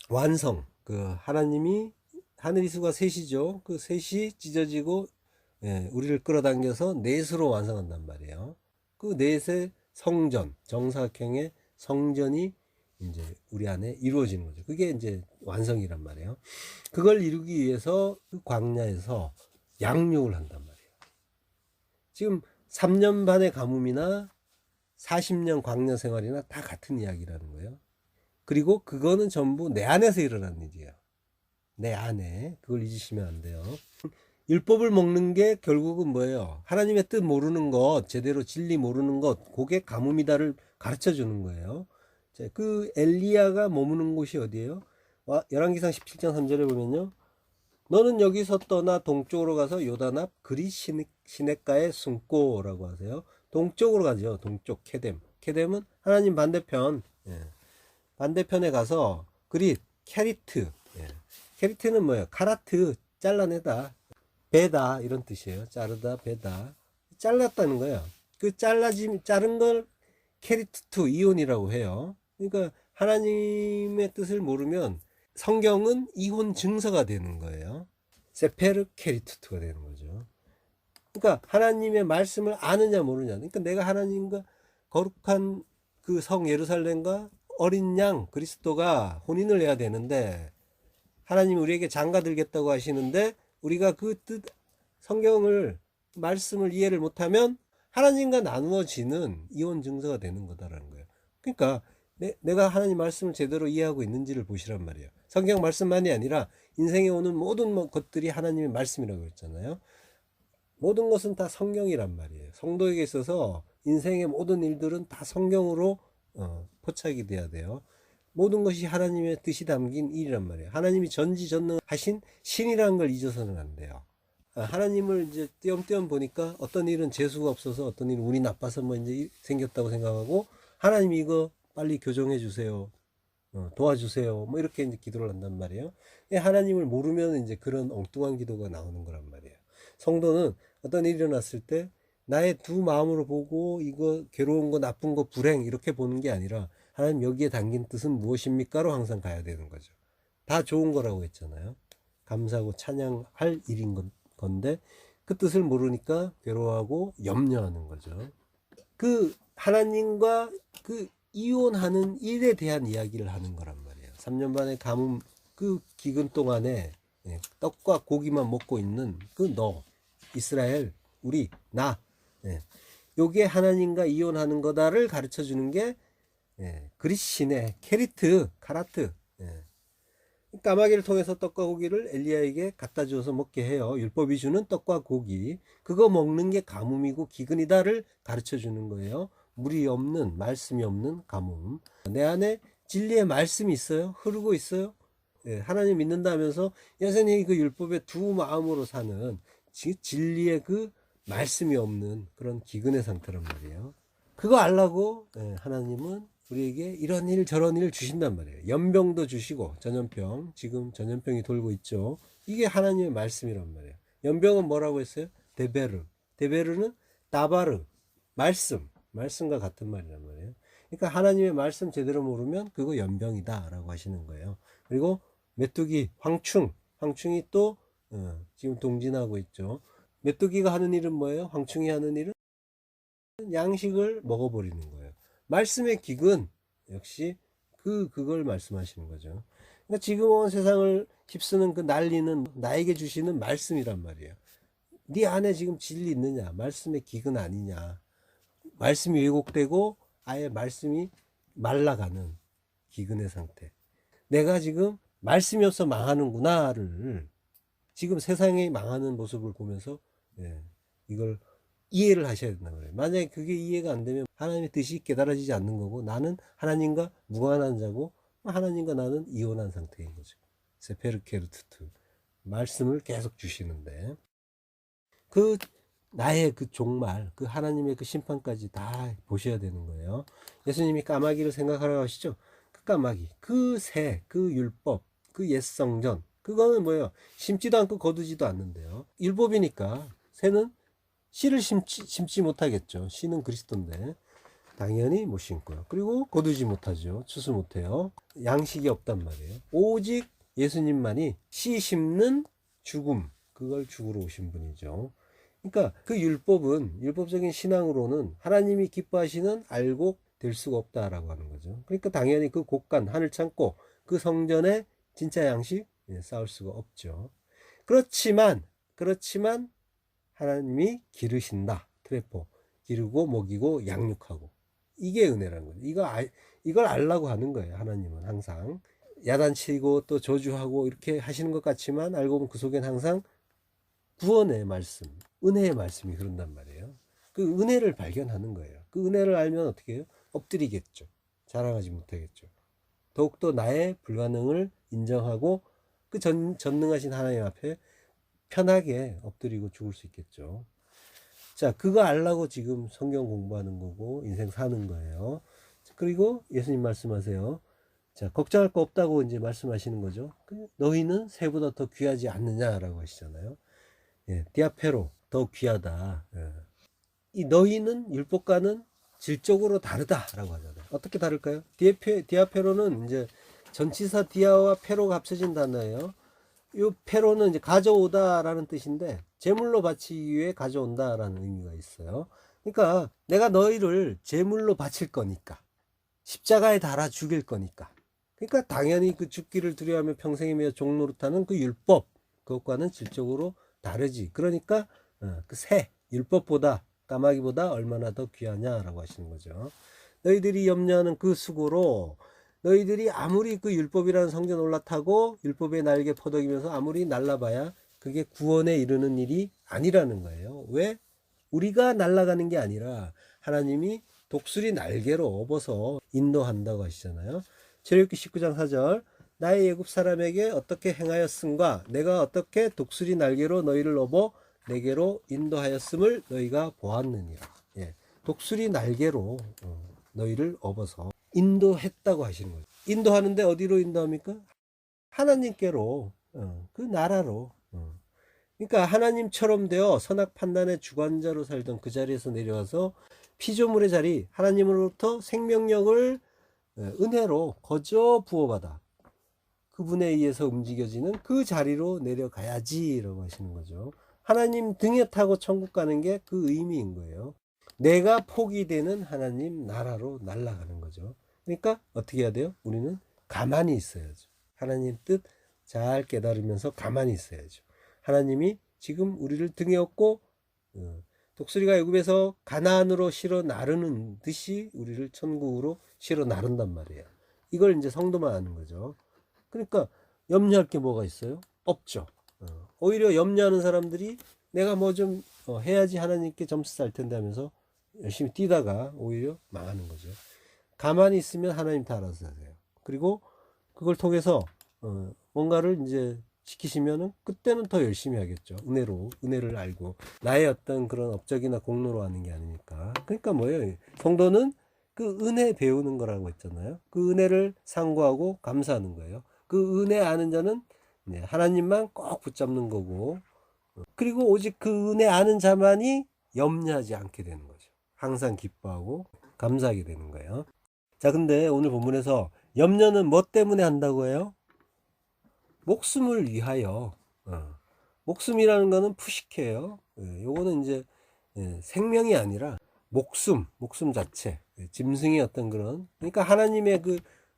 완성. 그 하나님이, 하늘이 수가 셋이죠. 그 셋이 찢어지고, 예, 우리를 끌어당겨서 넷으로 완성한단 말이에요. 그 넷의 성전, 정사각형의 성전이 이제 우리 안에 이루어지는 거죠. 그게 이제 완성이란 말이에요. 그걸 이루기 위해서 그 광야에서 양육을 한단 말이에요. 지금 3년 반의 가뭄이나 40년 광야 생활이나 다 같은 이야기라는 거예요. 그리고 그거는 전부 내 안에서 일어난 일이에요. 내 안에. 그걸 잊으시면 안 돼요. 율법을 먹는 게 결국은 뭐예요? 하나님의 뜻 모르는 것, 제대로 진리 모르는 것, 그게 가뭄이다를 가르쳐 주는 거예요. 그 엘리야가 머무는 곳이 어디예요? 열왕기상 17장 3절에 보면요. 너는 여기서 떠나 동쪽으로 가서 요단 앞 그리 시냇가에 숨고라고 하세요. 동쪽으로 가죠. 동쪽 케뎀. 케뎀은 하나님 반대편. 예. 반대편에 가서 그리 캐리트. 예. 캐리트는 뭐예요? 카라트, 잘라내다, 베다 이런 뜻이에요. 자르다, 베다. 잘랐다는 거예요. 그 자른 걸 캐리투 이혼이라고 해요. 그러니까 하나님의 뜻을 모르면 성경은 이혼 증서가 되는 거예요. 세페르 캐리투트가 되는 거죠. 그러니까 하나님의 말씀을 아느냐 모르냐. 그러니까 내가 하나님과 거룩한 그 성 예루살렘과 어린 양 그리스도가 혼인을 해야 되는데, 하나님이 우리에게 장가들겠다고 하시는데 우리가 그 뜻, 성경을, 말씀을 이해를 못하면 하나님과 나누어지는 이혼 증서가 되는 거다라는 거예요. 그러니까 내가 하나님 말씀을 제대로 이해하고 있는지를 보시란 말이에요. 성경 말씀만이 아니라 인생에 오는 모든 것들이 하나님의 말씀이라고 했잖아요. 모든 것은 다 성경이란 말이에요. 성도에게 있어서 인생의 모든 일들은 다 성경으로 포착이 돼야 돼요. 모든 것이 하나님의 뜻이 담긴 일이란 말이에요. 하나님이 전지전능하신 신이라는 걸 잊어서는 안 돼요. 하나님을 이제 띄엄띄엄 보니까 어떤 일은 재수가 없어서, 어떤 일은 운이 나빠서 뭐 이제 생겼다고 생각하고, 하나님이 이거 빨리 교정해 주세요, 도와주세요, 뭐 이렇게 이제 기도를 한단 말이에요. 하나님을 모르면 이제 그런 엉뚱한 기도가 나오는 거란 말이에요. 성도는 어떤 일이 일어났을 때 나의 두 마음으로 보고 이거 괴로운 거, 나쁜 거, 불행 이렇게 보는 게 아니라, 하나님 여기에 담긴 뜻은 무엇입니까로 항상 가야 되는 거죠. 다 좋은 거라고 했잖아요. 감사하고 찬양할 일인 건데 그 뜻을 모르니까 괴로워하고 염려하는 거죠. 그 하나님과 그 이혼하는 일에 대한 이야기를 하는 거란 말이에요. 3년 반의 가뭄, 그 기근 동안에 떡과 고기만 먹고 있는 그 너, 이스라엘, 우리, 나, 요게 하나님과 이혼하는 거다를 가르쳐 주는 게 그리시네, 캐리트, 카라트. 까마귀를 통해서 떡과 고기를 엘리야에게 갖다 주어서 먹게 해요. 율법이 주는 떡과 고기, 그거 먹는 게 가뭄이고 기근이다를 가르쳐 주는 거예요. 물이 없는, 말씀이 없는 가뭄. 내 안에 진리의 말씀이 있어요. 흐르고 있어요. 하나님 믿는다면서 여전히 그 율법의 두 마음으로 사는 진리의 그 말씀이 없는 그런 기근의 상태란 말이에요. 그거 알라고 하나님은 우리에게 이런 일 저런 일 주신단 말이에요. 연병도 주시고, 전염병, 지금 전염병이 돌고 있죠. 이게 하나님의 말씀이란 말이에요. 연병은 뭐라고 했어요? 데베르. 데베르는 다바르, 말씀과 같은 말이란 말이에요. 그러니까 하나님의 말씀 제대로 모르면 그거 연병이다 라고 하시는 거예요. 그리고 메뚜기, 황충이 또 지금 동진하고 있죠. 메뚜기가 하는 일은 뭐예요? 황충이 하는 일은 양식을 먹어버리는 거예요. 말씀의 기근 역시 그걸 말씀하시는 거죠. 그러니까 지금 온 세상을 휩쓰는 그 난리는 나에게 주시는 말씀이란 말이에요. 네 안에 지금 진리 있느냐? 말씀의 기근 아니냐? 말씀이 왜곡되고 아예 말씀이 말라가는 기근의 상태. 내가 지금 말씀이 없어 망하는구나를 지금 세상이 망하는 모습을 보면서 이걸 이해를 하셔야 된단 말이에요. 만약에 그게 이해가 안 되면 하나님의 뜻이 깨달아지지 않는 거고, 나는 하나님과 무관한 자고 하나님과 나는 이혼한 상태인 거죠. 세페르케르투트 말씀을 계속 주시는데 그 나의 그 종말, 그 하나님의 그 심판까지 다 보셔야 되는 거예요. 예수님이 까마귀를 생각하라고 하시죠. 그 까마귀, 그 새, 그 율법, 그 옛성전, 그거는 뭐예요? 심지도 않고 거두지도 않는데요. 율법이니까 새는 씨를 심지 못하겠죠. 씨는 그리스도인데 당연히 못 심고요. 그리고 거두지 못하죠. 추수 못해요. 양식이 없단 말이에요. 오직 예수님만이 씨 심는 죽음, 그걸 죽으러 오신 분이죠. 그러니까 그 율법은, 율법적인 신앙으로는 하나님이 기뻐하시는 알곡 될 수가 없다라고 하는 거죠. 그러니까 당연히 그 곳간 하늘 창고 그 성전에 진짜 양식 쌓을 수가 없죠. 그렇지만 하나님이 기르신다. 트레포 기르고 먹이고 양육하고, 이게 은혜라는 거죠. 이걸 알라고 하는 거예요. 하나님은 항상 야단치고 또 저주하고 이렇게 하시는 것 같지만 알고 보면 그 속엔 항상 구원의 말씀, 은혜의 말씀이 흐른단 말이에요. 그 은혜를 발견하는 거예요. 그 은혜를 알면 어떻게 해요? 엎드리겠죠. 자랑하지 못하겠죠. 더욱더 나의 불가능을 인정하고 그 전능하신 하나님 앞에 편하게 엎드리고 죽을 수 있겠죠. 자, 그거 알라고 지금 성경 공부하는 거고 인생 사는 거예요. 그리고 예수님 말씀하세요. 자, 걱정할 거 없다고 이제 말씀하시는 거죠. 너희는 새보다 더 귀하지 않느냐라고 하시잖아요. 디아페로, 더 귀하다. 이 너희는 율법과는 질적으로 다르다라고 하잖아요. 어떻게 다를까요? 디아페로는 이제 전치사 디아와 페로가 합쳐진 단어예요. 이 페로는 이제 가져오다라는 뜻인데 제물로 바치기 위해 가져온다라는 의미가 있어요. 그러니까 내가 너희를 제물로 바칠 거니까, 십자가에 달아 죽일 거니까, 그러니까 당연히 그 죽기를 두려워하며 평생이며 종노릇하는 그 율법, 그것과는 질적으로 다르지. 그러니까 그 새 율법보다, 까마귀보다 얼마나 더 귀하냐라고 하시는 거죠. 너희들이 염려하는 그 수고로 너희들이 아무리 그 율법이라는 성전 올라타고 율법의 날개 퍼덕이면서 아무리 날라봐야 그게 구원에 이르는 일이 아니라는 거예요. 왜? 우리가 날아가는 게 아니라 하나님이 독수리 날개로 업어서 인도한다고 하시잖아요. 출애굽기 19장 4절, 나의 애굽 사람에게 어떻게 행하였음과 내가 어떻게 독수리 날개로 너희를 업어 내게로 인도하였음을 너희가 보았느니라. 독수리 날개로 너희를 업어서 인도했다고 하시는 거예요. 인도하는데 어디로 인도합니까? 하나님께로, 그 나라로. 그러니까 하나님처럼 되어 선악 판단의 주관자로 살던 그 자리에서 내려와서 피조물의 자리, 하나님으로부터 생명력을 은혜로 거저 부어받아 그분에 의해서 움직여지는 그 자리로 내려가야지라고 하시는 거죠. 하나님 등에 타고 천국 가는 게 그 의미인 거예요. 내가 폭이 되는 하나님 나라로 날아가는 거죠. 그러니까 어떻게 해야 돼요? 우리는 가만히 있어야죠. 하나님 뜻 잘 깨달으면서 가만히 있어야죠. 하나님이 지금 우리를 등에 업고 독수리가 애굽에서 가나안으로 실어 나르는 듯이 우리를 천국으로 실어 나른단 말이에요. 이걸 이제 성도만 아는 거죠. 그러니까 염려할 게 뭐가 있어요? 없죠. 오히려 염려하는 사람들이 내가 뭐 좀 해야지 하나님께 점수 쌀 텐데 하면서 열심히 뛰다가 오히려 망하는 거죠. 가만히 있으면 하나님 다 알아서 하세요. 그리고 그걸 통해서 뭔가를 이제 시키시면은 그때는 더 열심히 하겠죠. 은혜를 알고 나의 어떤 그런 업적이나 공로로 하는 게 아니니까. 그러니까 뭐예요? 성도는 그 은혜 배우는 거라고 했잖아요. 그 은혜를 상고하고 감사하는 거예요. 그 은혜 아는 자는 하나님만 꼭 붙잡는 거고, 그리고 오직 그 은혜 아는 자만이 염려하지 않게 되는 거죠. 항상 기뻐하고 감사하게 되는 거예요. 자, 근데 오늘 본문에서 염려는 뭐 때문에 한다고 해요? 목숨을 위하여. 목숨이라는 거는 푸시케예요. 요거는 이제 생명이 아니라 목숨 자체, 짐승의 어떤 그런, 그러니까 하나님의 그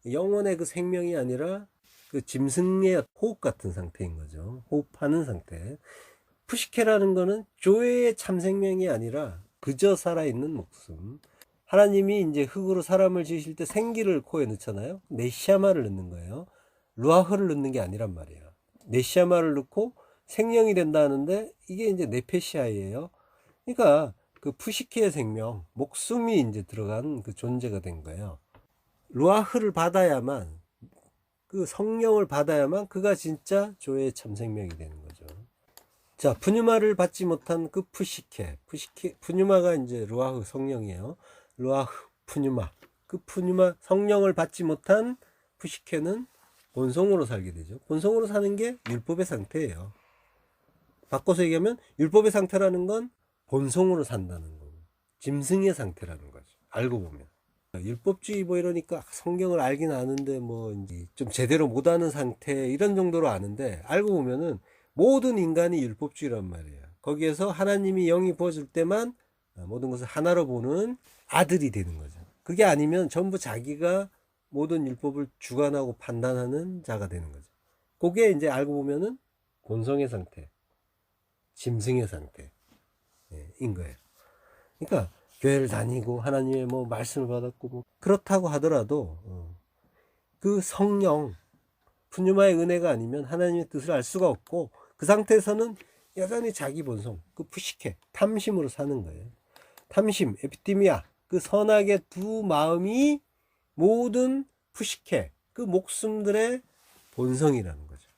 영혼의 그 생명이 아니라 그 짐승의 호흡 같은 상태인 거죠. 호흡하는 상태. 푸시케라는 거는 조회의 참 생명이 아니라 그저 살아있는 목숨. 하나님이 이제 흙으로 사람을 지으실 때 생기를 코에 넣잖아요. 네시아마를 넣는 거예요. 루아흐를 넣는 게 아니란 말이에요. 네시아마를 넣고 생명이 된다는데 이게 이제 네페시아예요. 그러니까 그 푸시키의 생명, 목숨이 이제 들어간 그 존재가 된 거예요. 루아흐를 받아야만, 그 성령을 받아야만 그가 진짜 조의 참 생명이 되는 거죠. 자, 푸뉴마를 받지 못한 그 푸뉴마가 이제 루아흐 성령이에요. 루아흐, 푸뉴마. 그 푸뉴마 성령을 받지 못한 푸시케는 본성으로 살게 되죠. 본성으로 사는 게 율법의 상태예요. 바꿔서 얘기하면 율법의 상태라는 건 본성으로 산다는 거고, 짐승의 상태라는 거죠. 알고 보면. 율법주의 뭐 이러니까 성경을 알긴 아는데 뭐 이제 좀 제대로 못 아는 상태 이런 정도로 아는데, 알고 보면은 모든 인간이 율법주의란 말이에요. 거기에서 하나님이 영이 부어줄 때만 모든 것을 하나로 보는 아들이 되는 거죠. 그게 아니면 전부 자기가 모든 율법을 주관하고 판단하는 자가 되는 거죠. 그게 이제 알고 보면은 본성의 상태, 짐승의 상태인 거예요. 그러니까 교회를 다니고 하나님의 뭐 말씀을 받았고 뭐 그렇다고 하더라도 그 성령 푸뉴마의 은혜가 아니면 하나님의 뜻을 알 수가 없고, 그 상태에서는 여전히 자기 본성, 그 푸시케, 탐심으로 사는 거예요. 탐심, 에피티미아, 그 선악의 두 마음이 모든 푸시케, 그 목숨들의 본성이라는 거죠.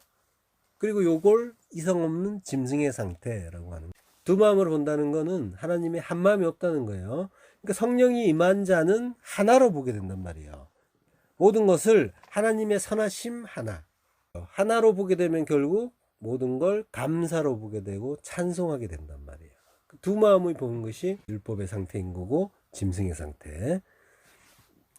그리고 요걸 이성 없는 짐승의 상태라고 하는 거예요. 두 마음으로 본다는 거는 하나님의 한 마음이 없다는 거예요. 그러니까 성령이 임한 자는 하나로 보게 된단 말이에요. 모든 것을 하나님의 선하심 하나로 보게 되면 결국 모든 걸 감사로 보게 되고 찬송하게 된단 말이에요. 두 마음을 보는 것이 율법의 상태인 거고 짐승의 상태.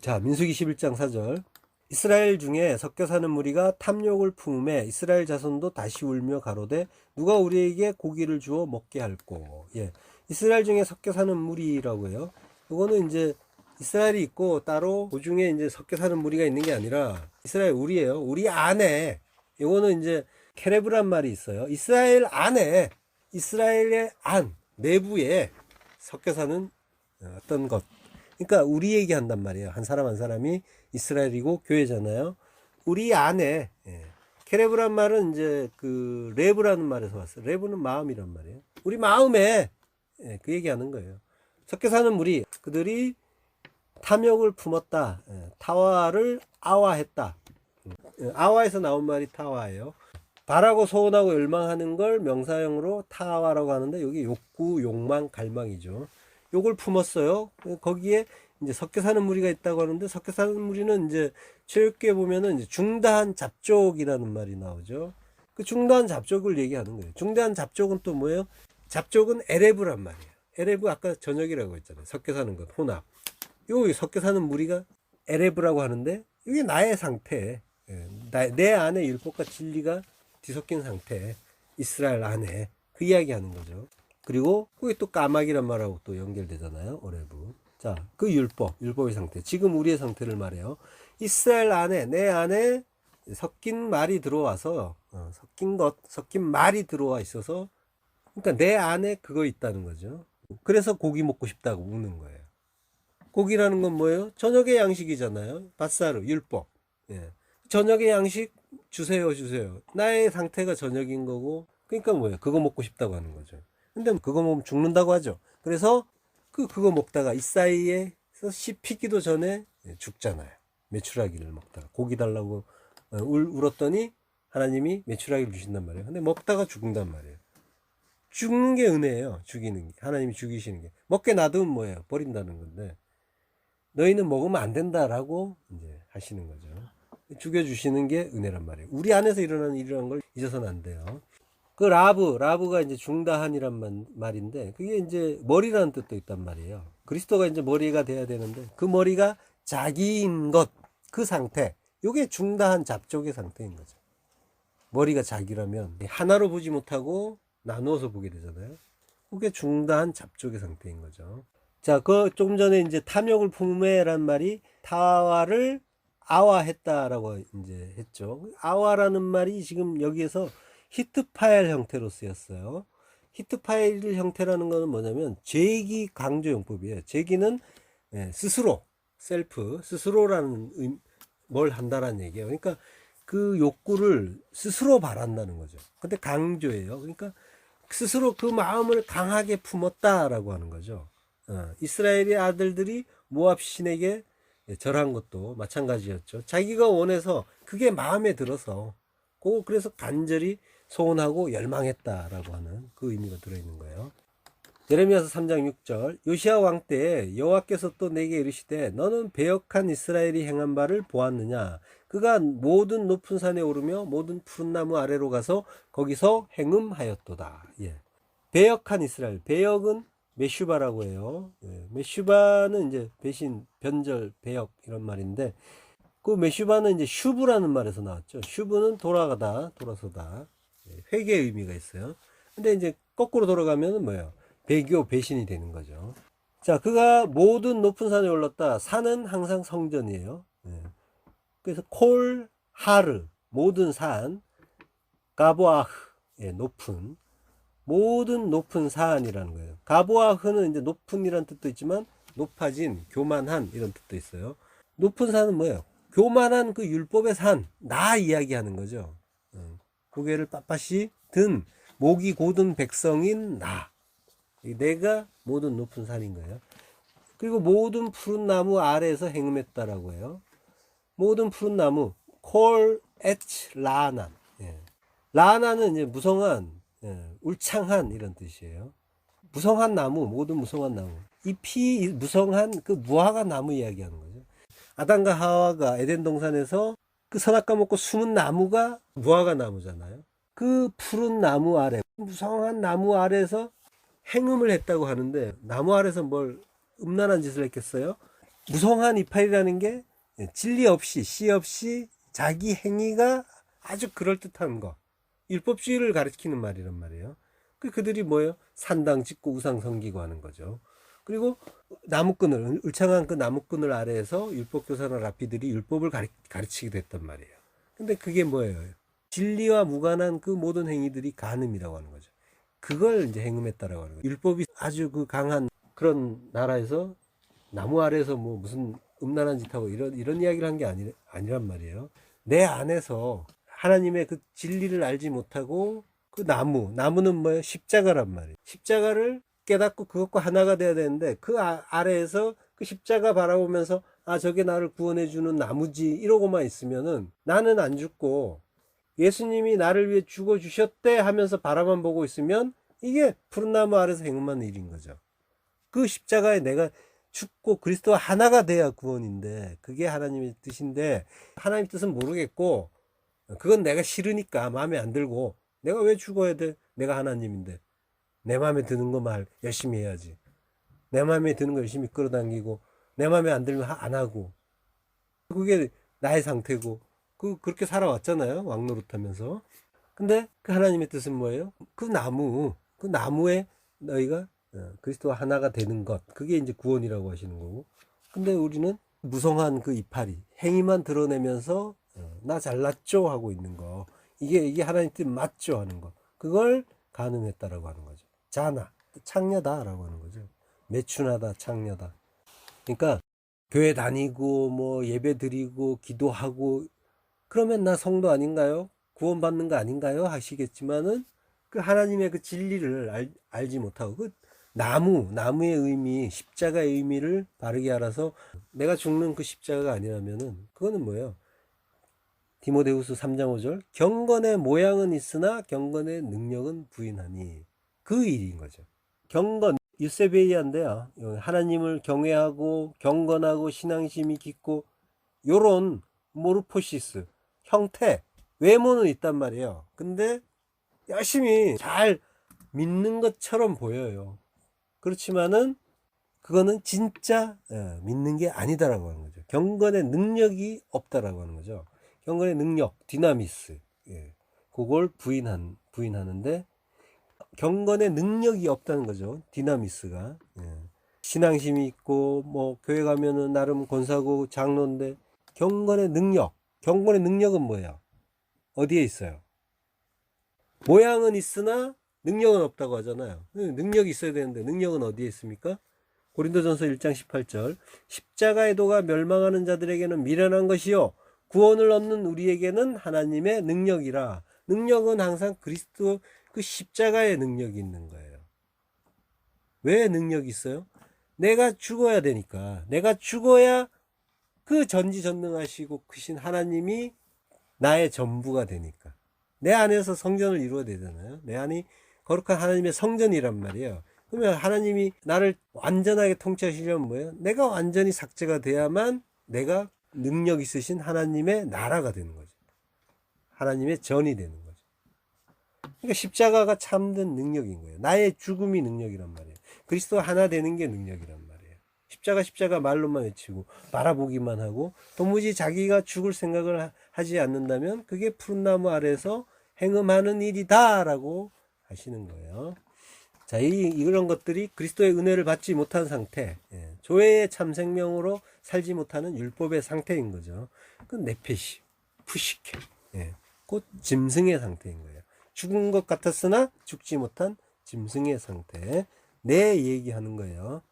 자, 민수기 11장 4절. 이스라엘 중에 섞여 사는 무리가 탐욕을 품음에 이스라엘 자손도 다시 울며 가로되 누가 우리에게 고기를 주어 먹게 할꼬. 예. 이스라엘 중에 섞여 사는 무리라고 해요. 이거는 이제 이스라엘이 있고 따로 그 중에 이제 섞여 사는 무리가 있는 게 아니라 이스라엘 우리예요. 우리 안에, 이거는 이제 케레브란 말이 있어요. 이스라엘 안에, 이스라엘의 안 내부에 섞여 사는 어떤 것. 그러니까 우리 얘기한단 말이에요. 한 사람 한 사람이 이스라엘이고 교회잖아요. 우리 안에, 케레브란 말은 이제 그 레브라는 말에서 왔어요. 레브는 마음이란 말이에요. 우리 마음에, 그 얘기하는 거예요. 섞여 사는 무리, 그들이 탐욕을 품었다. 타와를 아와했다. 아와에서 나온 말이 타와예요. 바라고 소원하고 열망하는 걸 명사형으로 타와라고 하는데, 여기 욕구, 욕망, 갈망이죠. 요걸 품었어요. 거기에 이제 섞여 사는 무리가 있다고 하는데, 섞여 사는 무리는 이제 체육계 보면은 이제 중다한 잡족이라는 말이 나오죠. 그 중다한 잡족을 얘기하는 거예요. 중다한 잡족은 또 뭐예요? 잡족은 에레브란 말이에요. 에레브 아까 저녁이라고 했잖아요. 섞여 사는 것, 혼합. 요 섞여 사는 무리가 에레브라고 하는데, 이게 나의 상태, 내 안에 율법과 진리가 뒤섞인 상태, 이스라엘 안에 그 이야기 하는 거죠. 그리고 그게 또 까마귀란 말하고 또 연결되잖아요. 오레브. 자, 그 율법의 상태. 지금 우리의 상태를 말해요. 이스라엘 안에, 내 안에 섞인 말이 들어와서, 섞인 말이 들어와 있어서, 그러니까 내 안에 그거 있다는 거죠. 그래서 고기 먹고 싶다고 묻는 거예요. 고기라는 건 뭐예요? 저녁의 양식이잖아요. 밧사르, 율법. 예. 저녁의 양식 주세요. 나의 상태가 저녁인 거고, 그러니까 뭐예요? 그거 먹고 싶다고 하는 거죠. 근데 그거 먹으면 죽는다고 하죠. 그래서 그거 먹다가 이 사이에서 씹히기도 전에 죽잖아요. 메추라기를 먹다가 고기 달라고 울었더니 하나님이 메추라기를 주신단 말이에요. 근데 먹다가 죽는단 말이에요. 죽는 게 은혜예요. 죽이는 게. 하나님이 죽이시는 게. 먹게 놔두면 뭐예요? 버린다는 건데, 너희는 먹으면 안 된다라고 이제 하시는 거죠. 죽여주시는 게 은혜란 말이에요. 우리 안에서 일어나는 일이라는 걸 잊어서는 안 돼요. 그 라브가 이제 중다한이란 말인데, 그게 이제 머리라는 뜻도 있단 말이에요. 그리스도가 이제 머리가 돼야 되는데, 그 머리가 자기인 것, 그 상태, 요게 중다한 잡족의 상태인 거죠. 머리가 자기라면 하나로 보지 못하고 나누어서 보게 되잖아요. 그게 중다한 잡족의 상태인 거죠. 자, 그 조금 전에 이제 탐욕을 품으에란 말이 타와를 아와했다라고 이제 했죠. 아와라는 말이 지금 여기에서 히트 파일 형태로 쓰였어요. 히트 파일 형태라는 거는 뭐냐면 제기 강조 용법이에요. 제기는 예, 스스로, 셀프, 스스로라는 뭘 한다라는 얘기예요. 그러니까 그 욕구를 스스로 발한다는 거죠. 근데 강조예요. 그러니까 스스로 그 마음을 강하게 품었다라고 하는 거죠. 이스라엘의 아들들이 모압 신에게 절한 것도 마찬가지였죠. 자기가 원해서 그게 마음에 들어서 그래서 간절히 소원하고 열망했다라고 하는 그 의미가 들어있는 거예요. 예레미야서 3장 6절 요시야 왕 때에 여호와께서 또 내게 이르시되 너는 배역한 이스라엘이 행한 바를 보았느냐 그가 모든 높은 산에 오르며 모든 푸른 나무 아래로 가서 거기서 행음하였도다. 예. 배역한 이스라엘, 배역은 메슈바라고 해요. 예. 메슈바는 이제 배신, 변절, 배역 이런 말인데 그 메슈바는 이제 슈브라는 말에서 나왔죠. 슈브는 돌아가다, 돌아서다. 예. 회개의 의미가 있어요. 근데 이제 거꾸로 돌아가면 뭐예요? 배교, 배신이 되는 거죠. 자, 그가 모든 높은 산에 올랐다. 산은 항상 성전이에요. 예. 그래서 콜, 하르, 모든 산, 가보아흐, 예, 높은, 모든 높은 산이라는 거예요. 가보아흐는 이제 높은이라는 뜻도 있지만, 높아진, 교만한 이런 뜻도 있어요. 높은 산은 뭐예요? 교만한 그 율법의 산, 나 이야기하는 거죠. 고개를 빳빳이 든, 목이 고든 백성인 나. 내가 모든 높은 산인 거예요. 그리고 모든 푸른 나무 아래에서 행음했다라고 해요. 모든 푸른 나무, 콜, 에치, 라난. 예. 라나는 이제 무성한, 예, 울창한 이런 뜻이에요. 무성한 나무, 모든 무성한 나무. 잎이 무성한 그 무화과 나무 이야기하는 거죠. 아담과 하와가 에덴 동산에서 그 선악과 먹고 숨은 나무가 무화과 나무잖아요. 그 푸른 나무 아래, 무성한 나무 아래에서 행음을 했다고 하는데 나무 아래서 뭘 음란한 짓을 했겠어요? 무성한 이파리라는 게 진리 없이 씨 없이 자기 행위가 아주 그럴듯한 거 율법주의를 가르치는 말이란 말이에요. 그들이 뭐예요? 산당 짓고 우상 섬기고 하는 거죠. 그리고 나무끈을 울창한 그 나무끈을 아래에서 율법교사나 랍비들이 율법을 가르치게 됐단 말이에요. 근데 그게 뭐예요? 진리와 무관한 그 모든 행위들이 간음이라고 하는 거죠. 그걸 이제 행음했다라고 하는 거예요. 율법이 아주 그 강한 그런 나라에서 나무 아래에서 뭐 무슨 음란한 짓하고 이런 이야기를 한 게 아니란 말이에요. 내 안에서 하나님의 그 진리를 알지 못하고 그 나무는 뭐예요? 십자가란 말이에요. 십자가를 깨닫고 그것과 하나가 돼야 되는데 그 아래에서 그 십자가 바라보면서 아 저게 나를 구원해 주는 나무지 이러고만 있으면은 나는 안 죽고 예수님이 나를 위해 죽어 주셨대 하면서 바라만 보고 있으면 이게 푸른 나무 아래서 행음하는 일인 거죠. 그 십자가에 내가 죽고 그리스도와 하나가 돼야 구원인데 그게 하나님의 뜻인데 하나님 뜻은 모르겠고 그건 내가 싫으니까 마음에 안 들고 내가 왜 죽어야 돼? 내가 하나님인데 내 마음에 드는 거만 열심히 해야지. 내 마음에 드는 거 열심히 끌어당기고 내 마음에 안 들면 안 하고 그게 나의 상태고 그렇게 살아왔잖아요. 왕노릇하면서. 근데 그 하나님의 뜻은 뭐예요? 그 나무에 너희가 그리스도와 하나가 되는 것. 그게 이제 구원이라고 하시는 거고. 근데 우리는 무성한 그 이파리, 행위만 드러내면서 나 잘났죠 하고 있는 거. 이게 하나님 뜻 맞죠 하는 거. 그걸 간음했다라고 하는 거죠. 자나, 창녀다라고 하는 거죠. 매춘하다, 창녀다. 그러니까 교회 다니고 뭐 예배 드리고 기도하고 그러면 나 성도 아닌가요? 구원받는 거 아닌가요? 하시겠지만은 그 하나님의 그 진리를 알지 못하고 그 나무의 의미, 십자가의 의미를 바르게 알아서 내가 죽는 그 십자가가 아니라면은 그거는 뭐예요? 디모데후서 3장 5절 경건의 모양은 있으나 경건의 능력은 부인하니 그 일인 거죠. 경건 유세베이아인데요. 하나님을 경외하고 경건하고 신앙심이 깊고 요런 모르포시스 형태 외모는 있단 말이에요. 근데 열심히 잘 믿는 것처럼 보여요. 그렇지만은 그거는 진짜 믿는 게 아니다라고 하는 거죠. 경건의 능력이 없다라고 하는 거죠. 경건의 능력, 디나미스, 그걸 부인하는데 경건의 능력이 없다는 거죠. 디나미스가. 신앙심이 있고 뭐 교회 가면은 나름 권사고 장로인데 경건의 능력은 뭐예요? 어디에 있어요? 모양은 있으나 능력은 없다고 하잖아요. 능력이 있어야 되는데 능력은 어디에 있습니까? 고린도전서 1장 18절 십자가의 도가 멸망하는 자들에게는 미련한 것이요 구원을 얻는 우리에게는 하나님의 능력이라. 능력은 항상 그리스도 그 십자가의 능력이 있는 거예요. 왜 능력이 있어요? 내가 죽어야 되니까. 내가 죽어야 그 전지전능하시고 크신 하나님이 나의 전부가 되니까. 내 안에서 성전을 이루어야 되잖아요. 내 안이 거룩한 하나님의 성전이란 말이에요. 그러면 하나님이 나를 완전하게 통치하시려면 뭐예요? 내가 완전히 삭제가 돼야만 내가 능력 있으신 하나님의 나라가 되는 거죠. 하나님의 전이 되는 거죠. 그러니까 십자가가 참된 능력인 거예요. 나의 죽음이 능력이란 말이에요. 그리스도와 하나 되는 게 능력이란 말이에요. 십자가 말로만 외치고 바라보기만 하고 도무지 자기가 죽을 생각을 하지 않는다면 그게 푸른 나무 아래에서 행음하는 일이다 라고 하시는 거예요. 자, 이런 것들이 그리스도의 은혜를 받지 못한 상태, 조회의 참 생명으로 살지 못하는 율법의 상태인 거죠. 그 네페시, 푸시케, 곧 짐승의 상태인 거예요. 죽은 것 같았으나 죽지 못한 짐승의 상태. 내 얘기하는 거예요.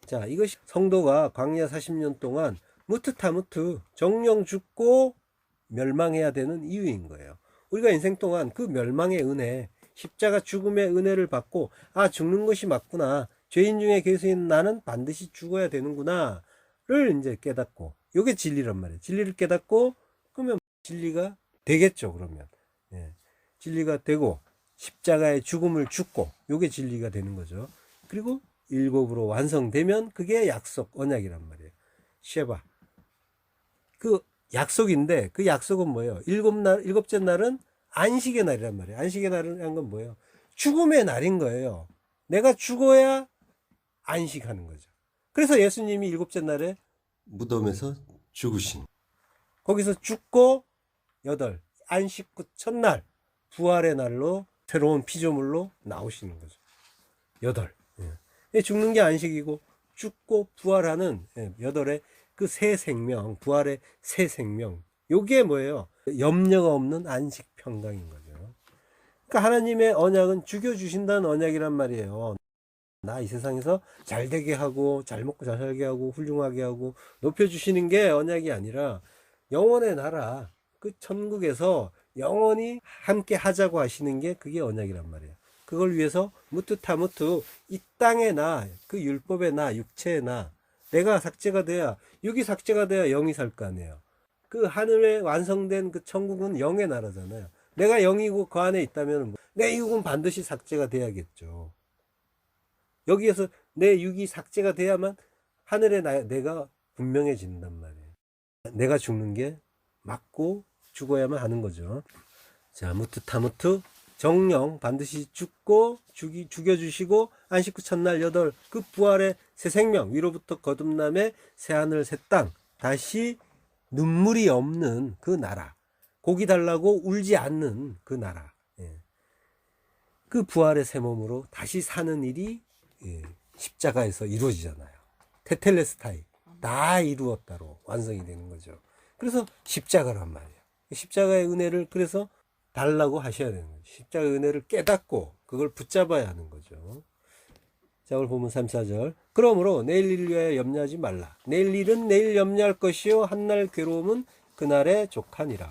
자, 이것이 성도가 광야 40년 동안 무트타무트 정령 죽고 멸망해야 되는 이유인 거예요. 우리가 인생 동안 그 멸망의 은혜, 십자가 죽음의 은혜를 받고 아 죽는 것이 맞구나. 죄인 중에 계수인 나는 반드시 죽어야 되는구나를 이제 깨닫고 이게 진리란 말이에요. 진리를 깨닫고 그러면 진리가 되겠죠. 그러면 진리가 되고 십자가의 죽음을 죽고 이게 진리가 되는 거죠. 그리고 율법으로 완성되면 그게 약속 언약이란 말이에요. 쉐바 그 약속인데 그 약속은 뭐예요? 일곱째 날은 안식의 날이란 말이에요. 안식의 날이란 건 뭐예요? 죽음의 날인 거예요. 내가 죽어야 안식하는 거죠. 그래서 예수님이 일곱째 날에 무덤에서 죽으신 거기서 죽고 안식 후 첫날 부활의 날로 새로운 피조물로 나오시는 거죠. 죽는 게 안식이고 죽고 부활하는 여덟의 그 새 생명, 부활의 새 생명. 요게 뭐예요? 염려가 없는 안식 평강인 거죠. 그러니까 하나님의 언약은 죽여주신다는 언약이란 말이에요. 나 이 세상에서 잘 되게 하고 잘 먹고 잘 살게 하고 훌륭하게 하고 높여주시는 게 언약이 아니라 영원의 나라 그 천국에서 영원히 함께 하자고 하시는 게 그게 언약이란 말이에요. 그걸 위해서 무트타무트 이 땅의 나, 그 율법의 나, 육체의 나 내가 삭제가 돼야 육이 삭제가 돼야 영이 살 거 아니에요. 그 하늘에 완성된 그 천국은 영의 나라잖아요. 내가 영이고 그 안에 있다면 내 육은 반드시 삭제가 돼야겠죠. 여기에서 내 육이 삭제가 돼야만 하늘의 내가 분명해진단 말이에요. 내가 죽는 게 맞고 죽어야만 하는 거죠. 자, 무트타무트 정령 반드시 죽고 죽여주시고 안식 후 첫날 그 부활의 새 생명 위로부터 거듭남의 새 하늘 새 땅 다시 눈물이 없는 그 나라 고기 달라고 울지 않는 그 나라 그 부활의 새 몸으로 다시 사는 일이 십자가에서 이루어지잖아요. 테텔레스타이 다 이루었다로 완성이 되는 거죠. 그래서 십자가란 말이에요. 십자가의 은혜를 그래서 달라고 하셔야 되는 거죠. 십자가의 은혜를 깨닫고 그걸 붙잡아야 하는 거죠. 자, 오늘 보면 34절. 그러므로 내일 일을 위하여 염려하지 말라. 내일 일은 내일 염려할 것이요 한날 괴로움은 그날에 족하니라.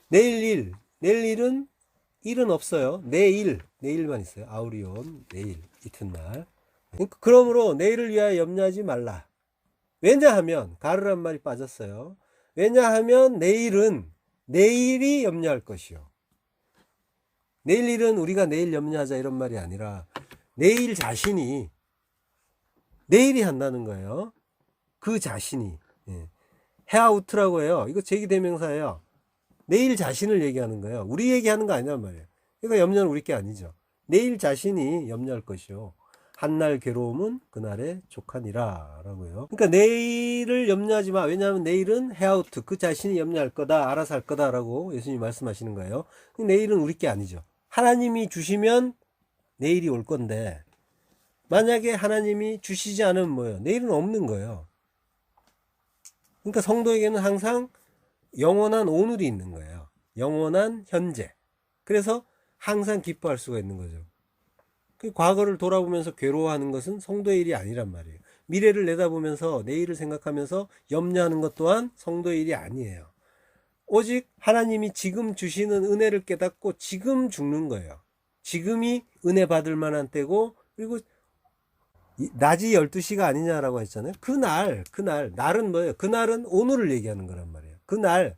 내일 일은 일은 없어요. 내일만 있어요. 아우리온 내일 이튿날. 그러므로 내일을 위하여 염려하지 말라. 왜냐하면 가르란 말이 빠졌어요. 왜냐하면 내일이 염려할 것이요. 내일 일은 우리가 내일 염려하자 이런 말이 아니라 내일 자신이 내일이 한다는 거예요. 그 자신이 헤아우트라고 해요. 이거 제기대명사예요. 내일 자신을 얘기하는 거예요. 우리 얘기하는 거 아니란 말이에요. 그러니까 염려는 우리 게 아니죠. 내일 자신이 염려할 것이요. 한날 괴로움은 그날에 족하니라 라고요. 그러니까 내일을 염려하지 마. 왜냐하면 내일은 헤아우트 그 자신이 염려할 거다. 알아서 할 거다 라고 예수님이 말씀하시는 거예요. 내일은 우리 게 아니죠. 하나님이 주시면 내일이 올 건데 만약에 하나님이 주시지 않으면 뭐예요? 내일은 없는 거예요. 그러니까 성도에게는 항상 영원한 오늘이 있는 거예요. 영원한 현재. 그래서 항상 기뻐할 수가 있는 거죠. 그 과거를 돌아보면서 괴로워하는 것은 성도의 일이 아니란 말이에요. 미래를 내다보면서 내일을 생각하면서 염려하는 것 또한 성도의 일이 아니에요. 오직 하나님이 지금 주시는 은혜를 깨닫고 지금 죽는 거예요. 지금이 은혜 받을 만한 때고, 그리고 낮이 12시가 아니냐라고 했잖아요. 날은 뭐예요? 그날은 오늘을 얘기하는 거란 말이에요. 그날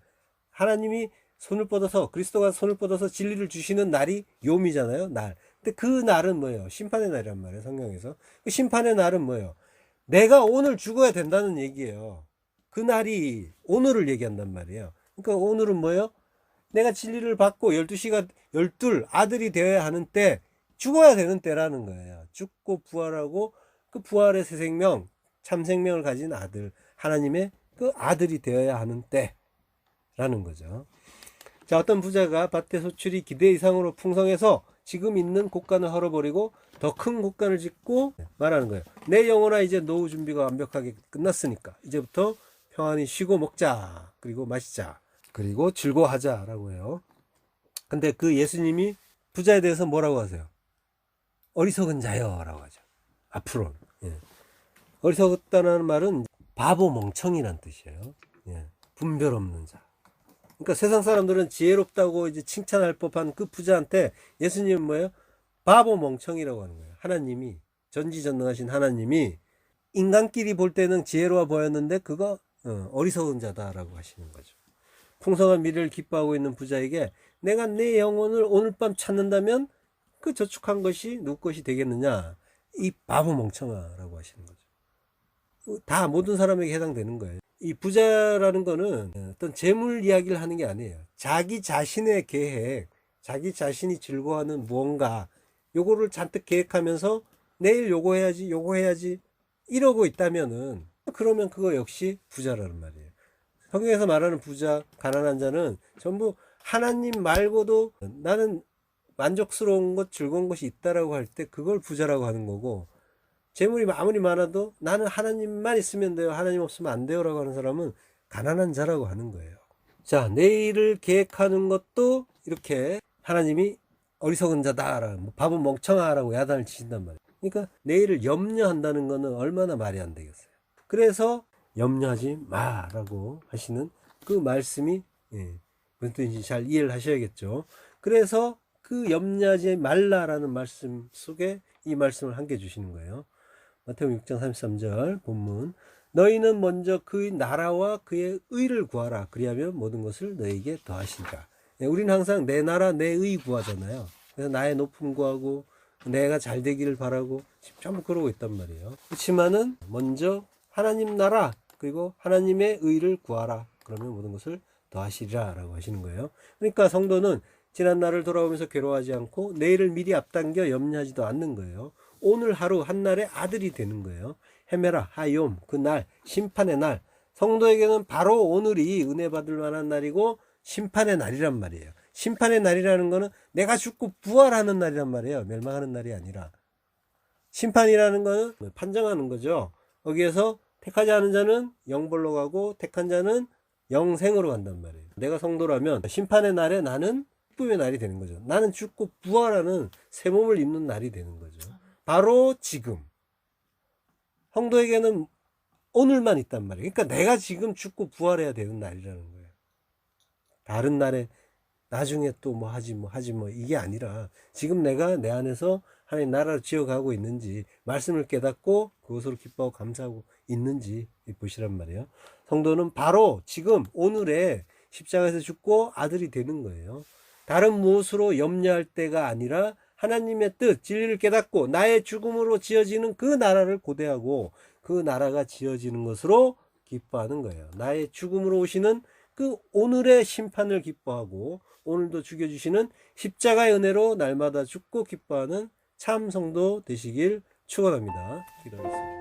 하나님이 손을 뻗어서, 그리스도가 손을 뻗어서 진리를 주시는 날이 요미잖아요. 날. 근데 그 날은 뭐예요? 심판의 날이란 말이에요. 성경에서. 그 심판의 날은 뭐예요? 내가 오늘 죽어야 된다는 얘기예요. 그 날이 오늘을 얘기한단 말이에요. 그러니까 오늘은 뭐예요? 내가 진리를 받고 12시가 12 아들이 되어야 하는 때, 죽어야 되는 때라는 거예요. 죽고 부활하고 그 부활의 새 생명, 참 생명을 가진 아들, 하나님의 그 아들이 되어야 하는 때라는 거죠. 자, 어떤 부자가 밭의 소출이 기대 이상으로 풍성해서 지금 있는 곡간을 헐어버리고 더 큰 곡간을 짓고 말하는 거예요. 내 영혼아, 이제 노후 준비가 완벽하게 끝났으니까 이제부터 평안히 쉬고 먹자, 그리고 마시자, 그리고 즐거워하자라고 해요. 근데 그 예수님이 부자에 대해서 뭐라고 하세요? 어리석은 자여라고 하죠. 앞으로는. 예. 어리석다는 말은 바보 멍청이란 뜻이에요. 예. 분별 없는 자. 그러니까 세상 사람들은 지혜롭다고 이제 칭찬할 법한 그 부자한테 예수님은 뭐예요? 바보 멍청이라고 하는 거예요. 하나님이, 전지전능하신 하나님이 인간끼리 볼 때는 지혜로워 보였는데 그거 어리석은 자다라고 하시는 거죠. 풍성한 미래를 기뻐하고 있는 부자에게 내가 내 영혼을 오늘 밤 찾는다면 그 저축한 것이 누구 것이 되겠느냐? 이 바보 멍청아라고 하시는 거죠. 다 모든 사람에게 해당되는 거예요. 이 부자라는 거는 어떤 재물 이야기를 하는 게 아니에요. 자기 자신의 계획, 자기 자신이 즐거워하는 무언가, 요거를 잔뜩 계획하면서 내일 요거 해야지 이러고 있다면은, 그러면 그거 역시 부자라는 말이에요. 성경에서 말하는 부자, 가난한 자는 전부 하나님 말고도 나는 만족스러운 것, 즐거운 것이 있다라고 할 때 그걸 부자라고 하는 거고, 재물이 아무리 많아도 나는 하나님만 있으면 돼요, 하나님 없으면 안 돼요 라고 하는 사람은 가난한 자라고 하는 거예요. 자, 내일을 계획하는 것도 이렇게 하나님이 어리석은 자다, 바보 멍청아라고 야단을 치신단 말이에요. 그러니까 내일을 염려한다는 거는 얼마나 말이 안 되겠어요. 그래서 염려하지 마라고 하시는 그 말씀이, 무슨 뜻인지 잘 이해를 하셔야겠죠. 그래서 그 염려하지 말라라는 말씀 속에 이 말씀을 함께 주시는 거예요. 마태복음 6장 33절 본문, 너희는 먼저 그의 나라와 그의 의를 구하라, 그리하면 모든 것을 너희에게 더하시리라. 우리는 항상 내 나라 내 의 구하잖아요. 그래서 나의 높음 구하고 내가 잘 되기를 바라고 전부 그러고 있단 말이에요. 그렇지만은 먼저 하나님 나라 그리고 하나님의 의를 구하라, 그러면 모든 것을 더하시리라 라고 하시는 거예요. 그러니까 성도는 지난 날을 돌아오면서 괴로워하지 않고 내일을 미리 앞당겨 염려하지도 않는 거예요. 오늘 하루 한날의 아들이 되는 거예요. 헤메라 하욤, 그 날, 심판의 날. 성도에게는 바로 오늘이 은혜 받을 만한 날이고 심판의 날이란 말이에요. 심판의 날이라는 거는 내가 죽고 부활하는 날이란 말이에요. 멸망하는 날이 아니라. 심판이라는 거는 판정하는 거죠. 거기에서 택하지 않은 자는 영벌로 가고 택한 자는 영생으로 간단 말이에요. 내가 성도라면 심판의 날에 나는 기쁨의 날이 되는 거죠. 나는 죽고 부활하는 새 몸을 입는 날이 되는 거죠. 바로 지금. 성도에게는 오늘만 있단 말이에요. 그러니까 내가 지금 죽고 부활해야 되는 날이라는 거예요. 다른 날에 나중에 또 뭐 하지 이게 아니라 지금 내가 내 안에서 하나님 나라를 지어가고 있는지, 말씀을 깨닫고 그것으로 기뻐하고 감사하고 있는지 보시란 말이에요. 성도는 바로 지금 오늘에 십자가에서 죽고 아들이 되는 거예요. 다른 무엇으로 염려할 때가 아니라 하나님의 뜻, 진리를 깨닫고 나의 죽음으로 지어지는 그 나라를 고대하고 그 나라가 지어지는 것으로 기뻐하는 거예요. 나의 죽음으로 오시는 그 오늘의 심판을 기뻐하고 오늘도 죽여주시는 십자가의 은혜로 날마다 죽고 기뻐하는 참 성도 되시길 축원합니다. 기도하겠습니다.